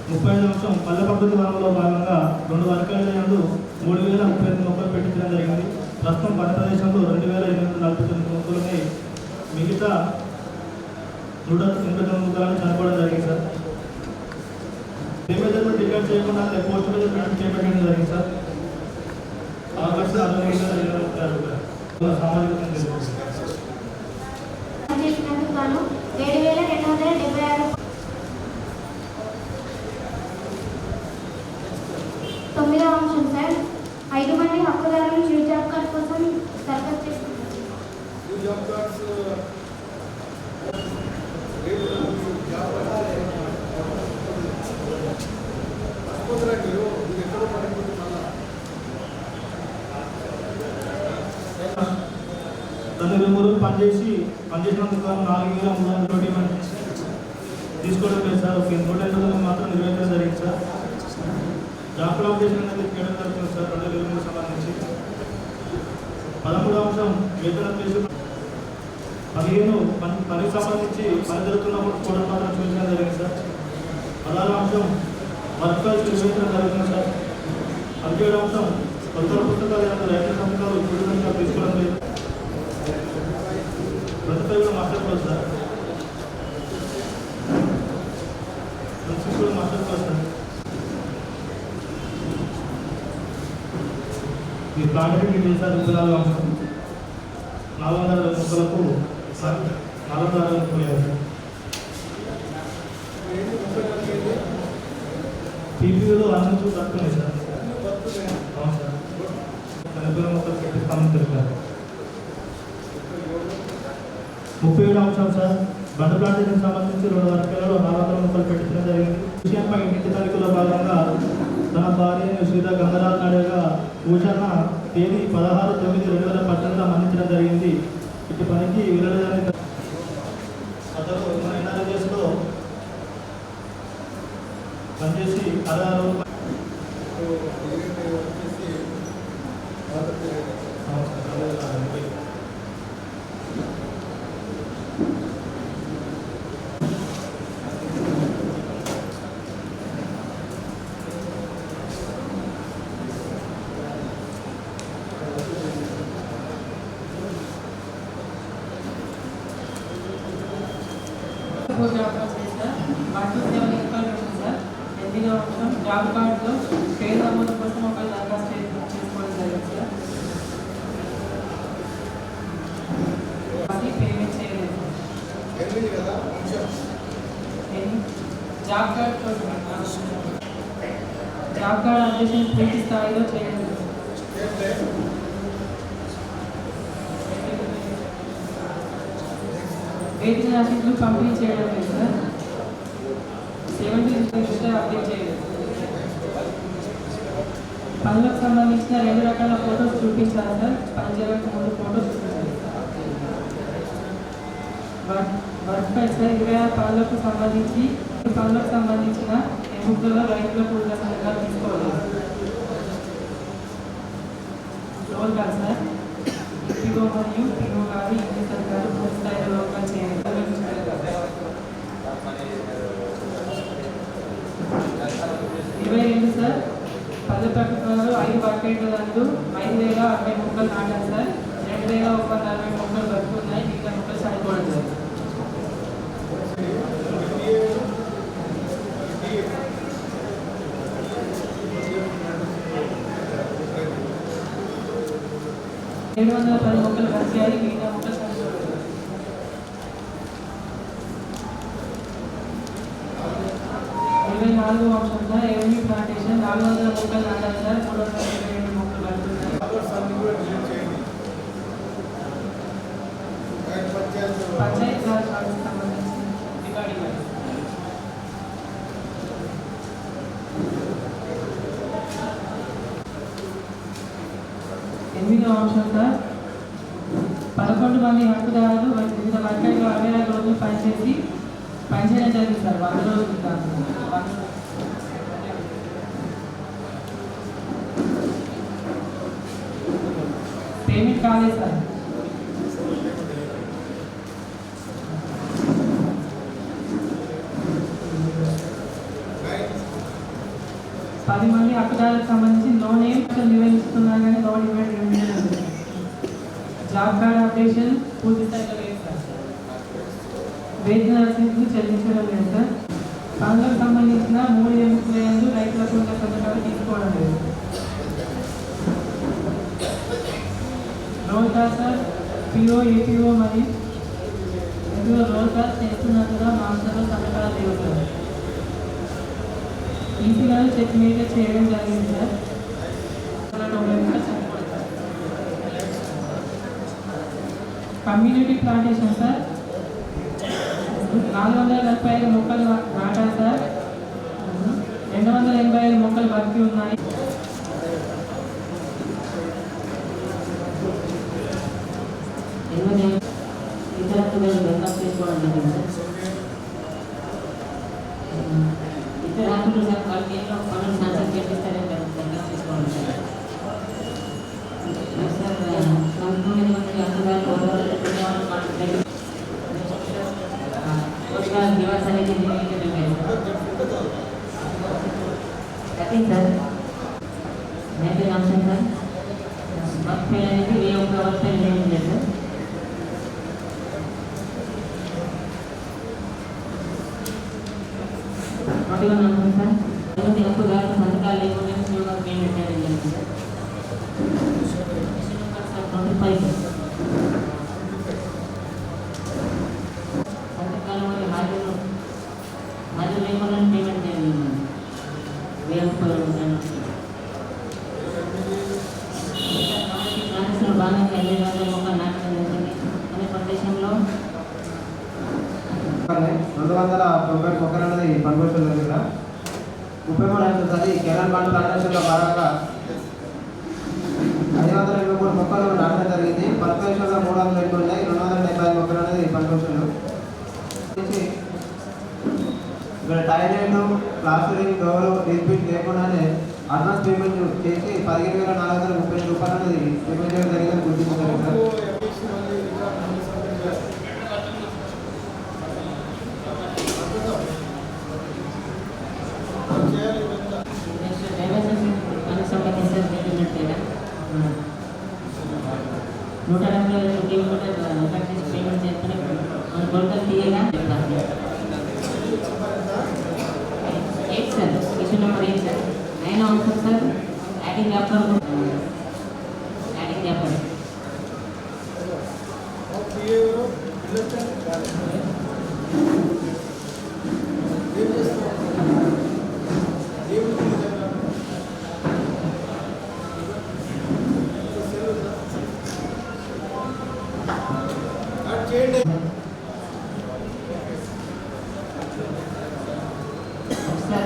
35వ అంశం పల్లె పద్ధతి వనంలో భాగంగా 2 వర్గాల యందు 3,038 మొక్కలు పెట్టించడం జరిగింది. ప్రస్తుతం పని ప్రదేశంలో 2,849 మొక్కలని మిగతా 189 మొక్కలను చనిపోవడం జరిగింది సార్. పేమెంట్ డిక్లేర్ చేయకుండా పోస్ట్ మీద పేమెంట్ చేయడం జరిగింది సార్. ఆగస్టు 6,2020 సామాజిక చేసినందుకు గాను 7,276. 9వ అంశం సార్ 5 మంది హక్కుదారులు న్యూ జాబ్ కార్డ్ కోసం దరఖాస్తు చేస్తున్నారు. న్యూ జాబ్ కార్డ్స్ ఎక్కడో పడిపోతుంది. తను 2 రోజులు పనిచేసినందుకు 4,320 తీసుకోవడం లేదు సార్. ఒక 150 రోజులు మాత్రం నిర్వహించడం జరిగింది సార్. జాబ్ అప్లికేషన్ అనేది చేయడం జరుగుతుంది సార్ 2023 సంబంధించి. 13వ అంశం వేతన ప్లేసు 15 పనికి సంబంధించి పని జరుగుతున్నప్పుడు కూడా మాత్రం చూపించడం జరిగింది సార్. 16వ అంశం వర్క్ నిర్వహించడం జరుగుతుంది సార్. 17వ అంశం కొత్త పుస్తకాలు ఏమైనా రైతు సంస్థలు విడుదల తీసుకోవడం లేదు. ప్రతిపై కూడా మాస్టర్ సార్ కూడా మాస్టర్ సార్ ఈ ప్లాంట్కి చేశారు 460 మొక్కలకు 460 మొక్కలు టీపీలో అన్ని తక్కువనే సార్. అవును సార్, 40 మొక్కలు పెట్టిస్తామని తెలిపారు. 37 అంశం సార్, బండ ప్లాంటేషన్ సంబంధించి 2 వర్గాలలో 400 మొక్కలు పెట్టడం జరిగింది. విషయంపై ఇంటి తనిఖీలో భాగంగా తన భార్య శ్రీత గంగరాజ్ నడగా భూషణ తేదీ 16/9/2018 అందించడం జరిగింది. ఇటు పనికి వీరలేదని అతను మన ఎన్ఆర్ఎస్లో పనిచేసి 16 జాబ్ కార్డులో పేరు నమోదు కోసం ఒక దరఖాస్తు చేసుకోవడం జరిగింది సార్. పేమెంట్ చేయలేదు. జాబ్ కార్డ్ అప్డేషన్ పూర్తి స్థాయిలో చేయలేదు. వేతన రసీదులు పంపిణీ చేయడం లేదు సార్. 70 అప్డేట్ చేయలేదు. పనులకు సంబంధించిన 2 రకాల ఫోటోస్ చూపించాలి సార్. పని చేయడానికి ముందు ఫోటోస్ చూపించాలి. వర్క్ పై సార్ 26 పనులకు సంబంధించిన ఎంపికల్లో రైతుల పూర్ణ సంఘాలు తీసుకోవాలి. రోల్ కాదు సార్. పిఓ మరియు పిఓ గారు ఇంగ్లీష్ అధికారులు పూర్తి స్థాయిలో లోకల్ చేయాలి. 22 సార్, పల్లె ప్రకటనలో 5 మార్కెట్ల నందు 5,060 మొక్కలు నాటారు సార్. 2,140 మొక్కలు బతుకున్నాయి. మిగతా మొక్కలు చనిపోవడం సార్. ఏడు 710 మొక్కలు బతికాయి. మిగతా మొక్కలు చనిపోవడం. 24వ అంశం సార్, రెవెన్యూ ప్లాంటేషన్ 400 మొక్కలు నాటారు సార్. 327 మొక్కలు పడుతున్నాయి. పంచాయత్ రాజ్ శాఖకు సంబంధించి రికార్డింగ్ 8వ అంశం సార్, 11 మంది హక్కుదారులు వివిధ వర్గాల్లో 65 రోజులు పనిచేయడం జరిగింది సార్. 100 రోజులు కాదు. పేమెంట్ కాలేదు సార్. పది మంది హక్కుదారులకు సంబంధించి లోన్ నిర్వహిస్తున్నారు కానీ లోన్ ఇవ్వడం. జాబ్ కార్డ్ అప్డేషన్ పూర్తి స్థాయిలో లేదు సార్. వేతన రసీదులు చెల్లించడం లేదు సార్. పనులకు సంబంధించిన 3 ఎంపికలు రైతులకు ఉన్న పథకాలు తీసుకోవడం లేదు. Roll call sir, PO APO మరియు ఎంపీఓ రోల్ కాల్ చేస్తున్నట్టుగా మాస్టర్లో పథకాలు లేవు సార్. ఈసీలను చెక్ మీద చేయడం జరిగింది సార్. కమ్యూనిటీ ప్లాంటేషన్ సార్, 445 మొక్కలు నాటారు సార్. 285 మొక్కలు బతికి ఉన్నాయి. ఇతర హక్కులు సార్ వాళ్ళకి ఏదో పనులు శాంక్షన్ చేపిస్తారని దరఖాస్తు తీసుకోవాలి సార్. సార్ 9 మంది హక్కుదారులు నివాస్ అనేది నిర్వహించడం లేదు సార్. సార్ 9వ అంశం సార్, వర్క్ ఫెయిల్ అనేది ఏ ఒక్క వర్క్ ఫెయిల్ చేయలేదు సార్. ఒకటి ఉన్నాను సార్. ఎటువంటి హక్కుదారుల సంతకాలు లేకుండా ఉద్యోగాలు పేమెంట్ చేయడం జరిగింది సార్. 25 సంతకాలు మరియు హాజరు లేకుండా పేమెంట్ చేయడం ప్రాసెస్లో భాగంగా 800 మొక్కలు నాటడం జరిగింది. అనే ప్రదేశంలో 290 మొక్కలు అనేది పనిపడుతుంది దగ్గర 33 అవుతుంది. కేరళ పంట ప్లాంటేషన్లో భాగంగా 523 మొక్కలు నాటడం జరిగింది. పనిపరిశ్రమలో 302 ఉన్నాయి. 275 మొక్కలు అనేది పనిపడుతుంది. ఇక్కడ టాయిలెట్, ప్లాస్టరింగ్, డోర్ రీపీట్ లేకుండానే అడ్వాన్స్ పేమెంట్ చేసి 15,430 రూపాయలు అనేది పేమెంట్ చేయడం జరిగిందని గుర్తించారు సార్. నూట 70 పేమెంట్ చేస్తే మన కొలతలు తీయగా eight sir. Question number 8 sir. 9 answer sir. Adding after sir.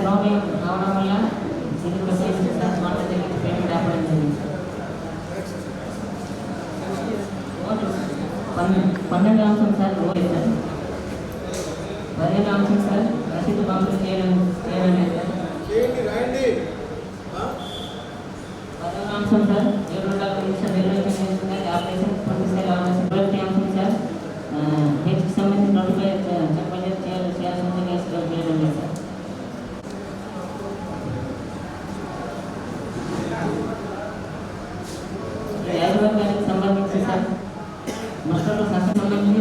Note రావడం వల్ల ఇది ప్రొసీజర్ సార్. మాట జరిగింది పేమెంట్ ఆపడం జరిగింది. 12 అంశం సార్. Okay sir. 15 అంశం సార్. రసీదు పంపిణీ చేయడం లేదు సార్. 15 అంశం సార్. 7 నిమిషాలు నిర్వహించిన ఆపరేషన్ ప్రొసీజర్ అవసరం. 12 అంశం సార్. హెచ్కి సంబంధించిన నోటిఫై చెప్పలేదు చేయాల్సి ఉంటుంది చేయడం లేదు సార్. యాజమాన్యానికి సంబంధించి సార్ మస్టర్లు సంబంధించి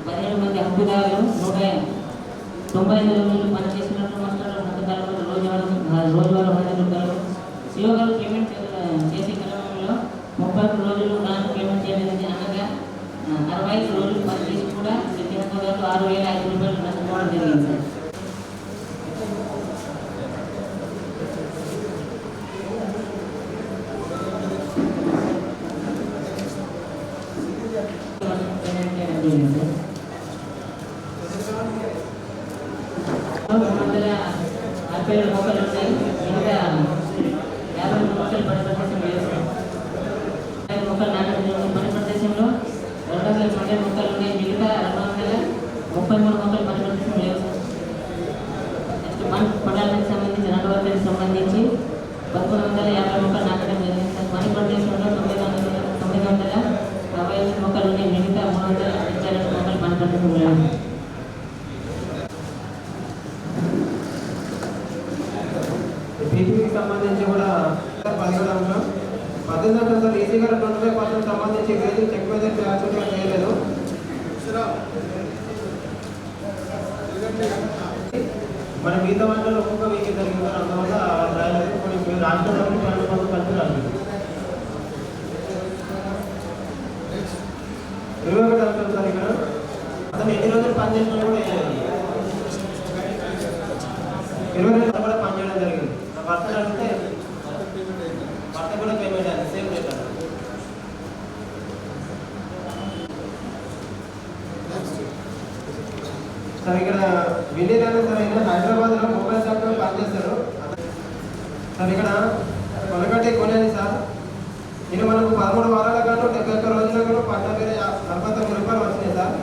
17 మంది హక్కుదారులు 195 రోజులు పనిచేసినట్లు మస్టర్లు సంతకాలు రోజువారీ హాజరు సిఓ గారు పేమెంట్ చేసే క్రమంలో 31 రోజులు నాకు పేమెంట్ చేయలేదు. అనగా 65 రోజులు పనిచేసి కూడా ప్రతి హక్కుదారులు 6,005 రూపాయలు నష్టపోవడం జరిగింది సార్. మొక్కలు ఉన్నాయి. ఇంకా 50 మొక్కలు పని ప్రదేశం లేదు. 5 మొక్కలు నాటడం పని ప్రదేశంలో 212 మొక్కలు ఉన్నాయి. మిగతా 233 మొక్కలు పని ప్రదేశం లేవు సార్. నెక్స్ట్ పంటలకు సంబంధించి 2 వర్గాలకు సంబంధించి 1150 మొక్కలు నాటడం జరిగింది సార్. పని ప్రదేశంలో 925 మొక్కలు ఉన్నాయి. మిగతా 352 మొక్కలు పని ప్రదేశం లేవు. బీపీకి సంబంధించి కూడా 17 అంశం 18 అంశం సార్. ఈసీ గారు 25% సంబంధించి వేలు చెక్ మీద చేయాల్సిందిగా చేయలేదు. మన మిగతా వంటలు ఒక్కొక్క వీక్ జరిగింది సార్. అందువల్ల రాయలేదు. కొన్ని రాష్ట్ర ప్రభుత్వం కలిసి రాలేదు. 21 అంశం సార్. ఇక్కడ అతను ఎన్ని రోజులు పనిచేసినా కూడా 20 రోజులు కూడా పనిచేయడం జరిగింది. భర్త అడిగితే భర్త కూడా పేమెంట్ అయింది. Same rate sir. ఇక్కడ వినీత్ అనే సార్ ఆయన హైదరాబాద్లో మొబైల్ షాప్లో పనిచేస్తారు సార్. ఇక్కడ కొనగట్టి కొనేది సార్. నేను మనకు 13 వారాల కాను 71 రోజుల కాను 14,049 రూపాయలు వచ్చినాయి సార్.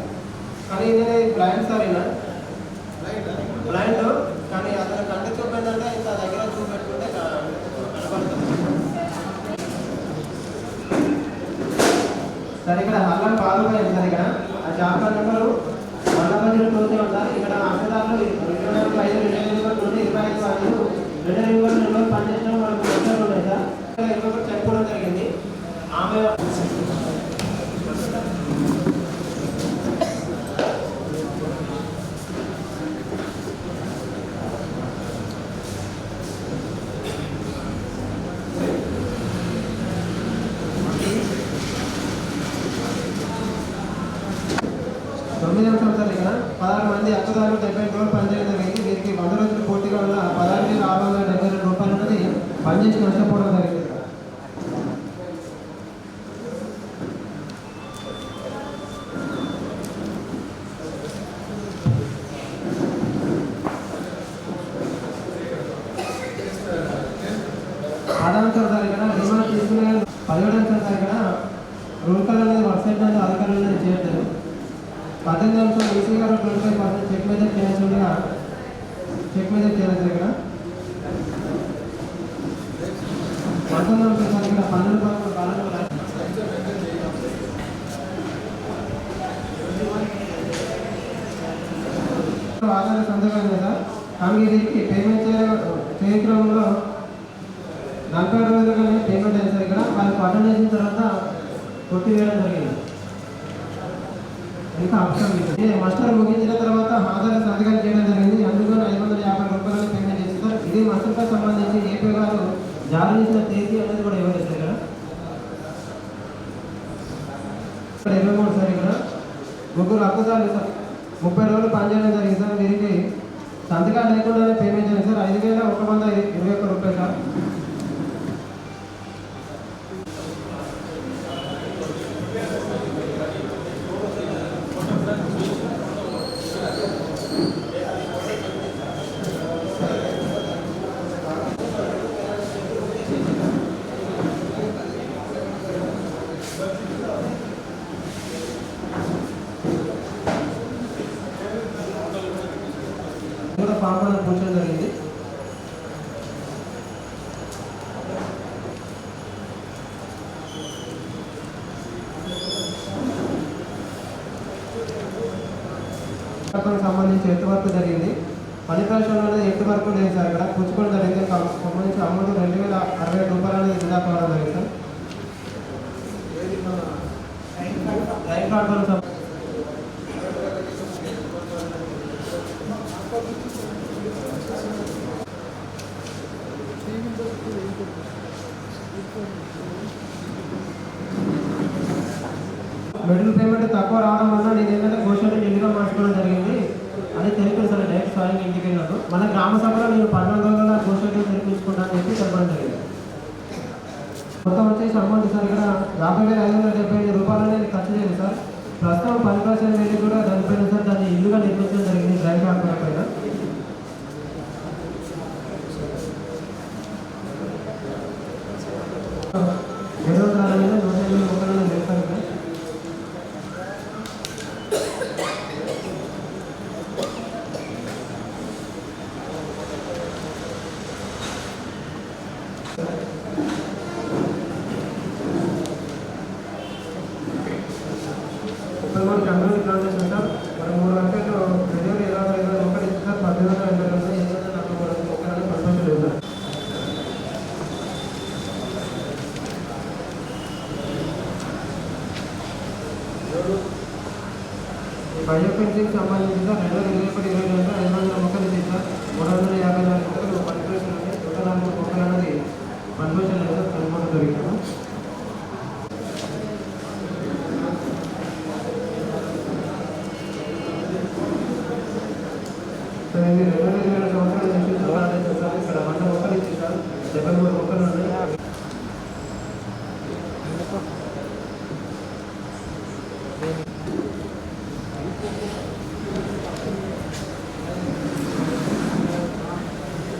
కానీ నేను బ్లైండ్ సార్. ఈయన బ్లైండ్ కానీ అతను కంటి చూపిందంటే ఇంత దగ్గర చూపెట్టుకుంటే కనపడుతుంది సార్. ఇక్కడ హల్లాన్ పాల్గొనేది సార్. ఇక్కడ ఆ జాబ్ కార్డ్ నెంబరు 100 సార్. ఇక్కడ అక్షరాలు 25 నుండి 25 2 పనిచేసిన మనకు ఉన్నాయి సార్. చెప్పుకోవడం జరిగింది. ఆమె 9వ సంవత్సరాలు ఇక్కడ 16 మంది అక్కదారులు 70 రోజులు పనిచేయడం జరిగింది. వీరికి 100 రోజులు పూర్తిగా ఉన్న 16,672 రూపాయలు ఉన్నది పనిచేసి నష్టపోవడం జరిగింది. సాధారణ సంవత్సరాలు ఇక్కడ రిమాండ్ తీసుకునే 17వ సంవత్సరాలు ఇక్కడ రూల్ కాల్ అనేది వెబ్సైట్ అనేది అధికారులు అనేది చేయట్లేదు. 18వ సంవత్సరం ఈసీ గారు 25% చెక్ మీద చేయాల్సిందిగా చెక్ మీద చేయాలి ఇక్కడ. 19వ సంవత్సరం ఇక్కడ 12 ఆధార సందర్భం కదా కానీ వీరికి పేమెంట్ చేయక్రమంలో 40 రోజులుగానే పేమెంట్ అయింది సార్. ఇక్కడ వాళ్ళకి అటెండ్ చేసిన తర్వాత కొట్టివేయడం జరిగింది. ఇంకా అవసరం లేదు. మాస్టర్ ముగించిన తర్వాత ఆధార సంతకం చేయడం జరిగింది. అందుకు 550 రూపాయలు పేమెంట్ చేస్తారు. ఇది మాస్టర్కి సంబంధించి ఏపీ గారు జారీ చేసిన తేదీ అనేది కూడా ఇవ్వలేదు సార్. ఇక్కడ 23 సార్. ఇక్కడ ముగ్గురు హక్కుదారులు సార్ 30 రోజులు పనిచేయడం జరిగింది సార్. వీరికి సంతకాలు లేకుండానే పేమెంట్ చేయండి సార్. 5,121 రూపాయలు సార్. కూడా పాపలను కూర్చోడం జరిగింది. సంబంధించి ఎత్తు వరకు జరిగింది. పని ప్రశ్నలు అనేది ఎత్తు వరకు లేదు సార్. ఇక్కడ కూర్చుకోవడం జరిగింది. సంబంధించి అమౌంట్ 2,060 రూపాయలు అనేది జిల్లా కావడం జరిగింది sir. Right card middle payment తక్కువ రావడం వల్ల నేను ఏంటంటే గోషన్ని ఇల్లుగా మార్చుకోవడం జరిగింది. అది తెలిపాను సార్. డైరెక్ట్ సాయింగ్ ఇంటికి వెళ్ళినట్టు మన గ్రామ సభలో నేను 12 రోజుల గోషన్ని తెరిపించుకుంటాను అని చెప్పి చెప్పడం జరిగింది. మొత్తం వచ్చేసి అమౌంట్ సార్ ఇక్కడ 50,575 రూపాయలు నేను ఖర్చు చేయాలి సార్. ప్రస్తుతం 10% వేలు కూడా దానిపైన సార్. దాన్ని ఇల్లుగా నిర్మించడం జరిగింది డ్రైవ్ కార్పొరేట్ పైన. కంపెనీ ప్లాన్ చేసిన సార్. మరి 3 గంటలు 2021 ఇచ్చి సార్ 18,840 పర్సెంట్ లేదు సార్. బయోపెన్సింగ్ సంబంధించి సార్ 2021-22 500 మొక్కలు ఇచ్చి సార్ 354 మొక్కలు పనిపేషన్ ఉంది. 140 మొక్కలు అనేది పనిపేషన్ లేదు సార్. కనుగొనడం జరిగింది. సార్ ఇది 2020 సంవత్సరాలు చేసి సార్. ఇక్కడ 100 మొక్కలు ఇచ్చి సార్ 73 మొక్కలు ఉన్నాయి.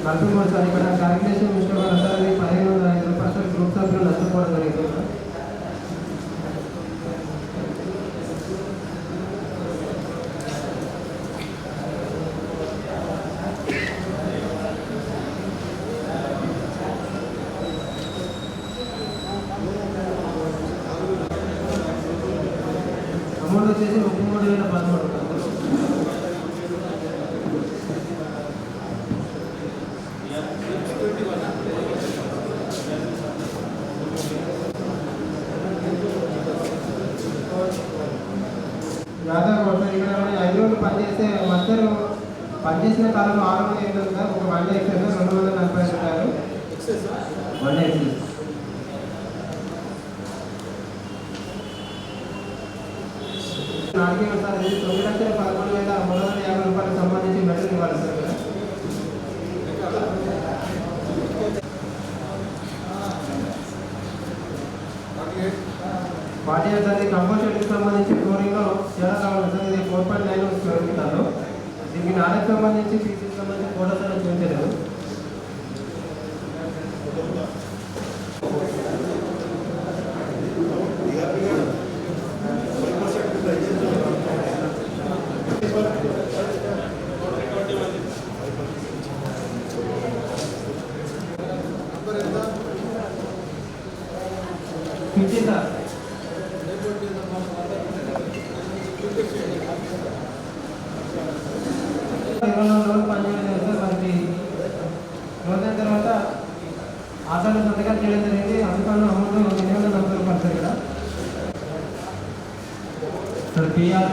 నలభై సార్. ఇక్కడ క్యాలిక్యులేషన్ మిస్టేక్ వల్ల సార్ అది 1505 రూపాయలు సార్. గ్రూప్ సభ్యులు నష్టపోవడం జరిగింది సార్. అమౌంట్ వచ్చేసి 33,013 రూపాయలు. రోజులు పనిచేసిన కాలంలో 6 మంది ఎంత సార్? ఒక వన్ డే ఎక్సెస్ 245 రూపాయలు. వన్ డే ఎక్సెస్ నాలుగే సార్. ఇది 9,11,350 రూపాయలకు సంబంధించి మెటీరియల్ ఇవ్వాలి సార్. వాటి అది కంపోస్టేట్కి సంబంధించి ఫ్లోరింగ్లో చాలా కావాలి సార్. ఇది 4.9 స్క్వేర్ మీటర్లు. దీనికి నాలుగు సంబంధించి పీసీకి సంబంధించి ఫోటోస్ అనేది చూపించలేదు. సార్ 24 రోజులు పనిచేయలేదు సార్. మనకి రోజైన తర్వాత ఆధార్ సంతకాలు చేయడం జరిగింది. అందుకని అమౌంట్ 840 రూపాయలు సార్. ఇక్కడ సార్ పిఆర్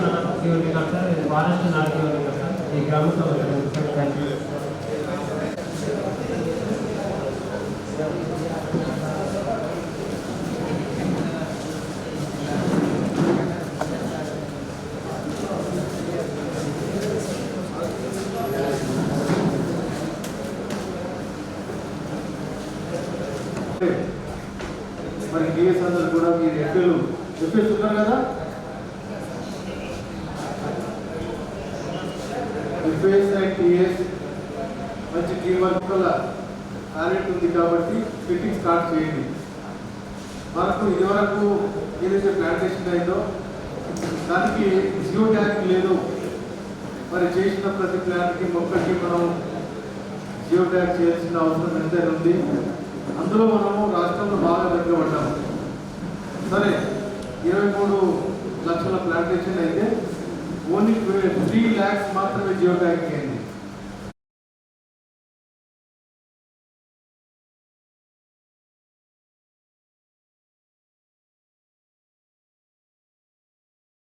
సార్ ఫారెస్ట్ నాటి సార్. ఈ గ్రామ సభ సార్. Thank you. మరి టీఎస్ అందరూ కూడా మీరు ఎఫ్ఏలు చెప్పేస్తున్నారు కదా. ఎఫ్ఏఎస్ అండ్ టీఎస్ మంచి టీం వర్క్ వల్ల టాలెంట్ ఉంది కాబట్టి ఫిట్టింగ్ స్టార్ట్ చేయండి. మనకు ఇదివరకు ఏదైతే ప్లాంటేషన్ అయిందో దానికి జియో ట్యాగ్ లేదు. మరి చేసిన ప్రతి ప్లాంట్కి మొక్కకి మనం జియో ట్యాగ్ చేయాల్సిన అవసరం ఎంతైనా ఉంది. అందులో మనము రాష్ట్రంలో బాగా వెనుకబడ్డాము. సరే 23 లక్షల ప్లాంటేషన్ అయితే ఓన్లీ 3 lakhs మాత్రమే జియో ట్యాగింగ్ అయింది.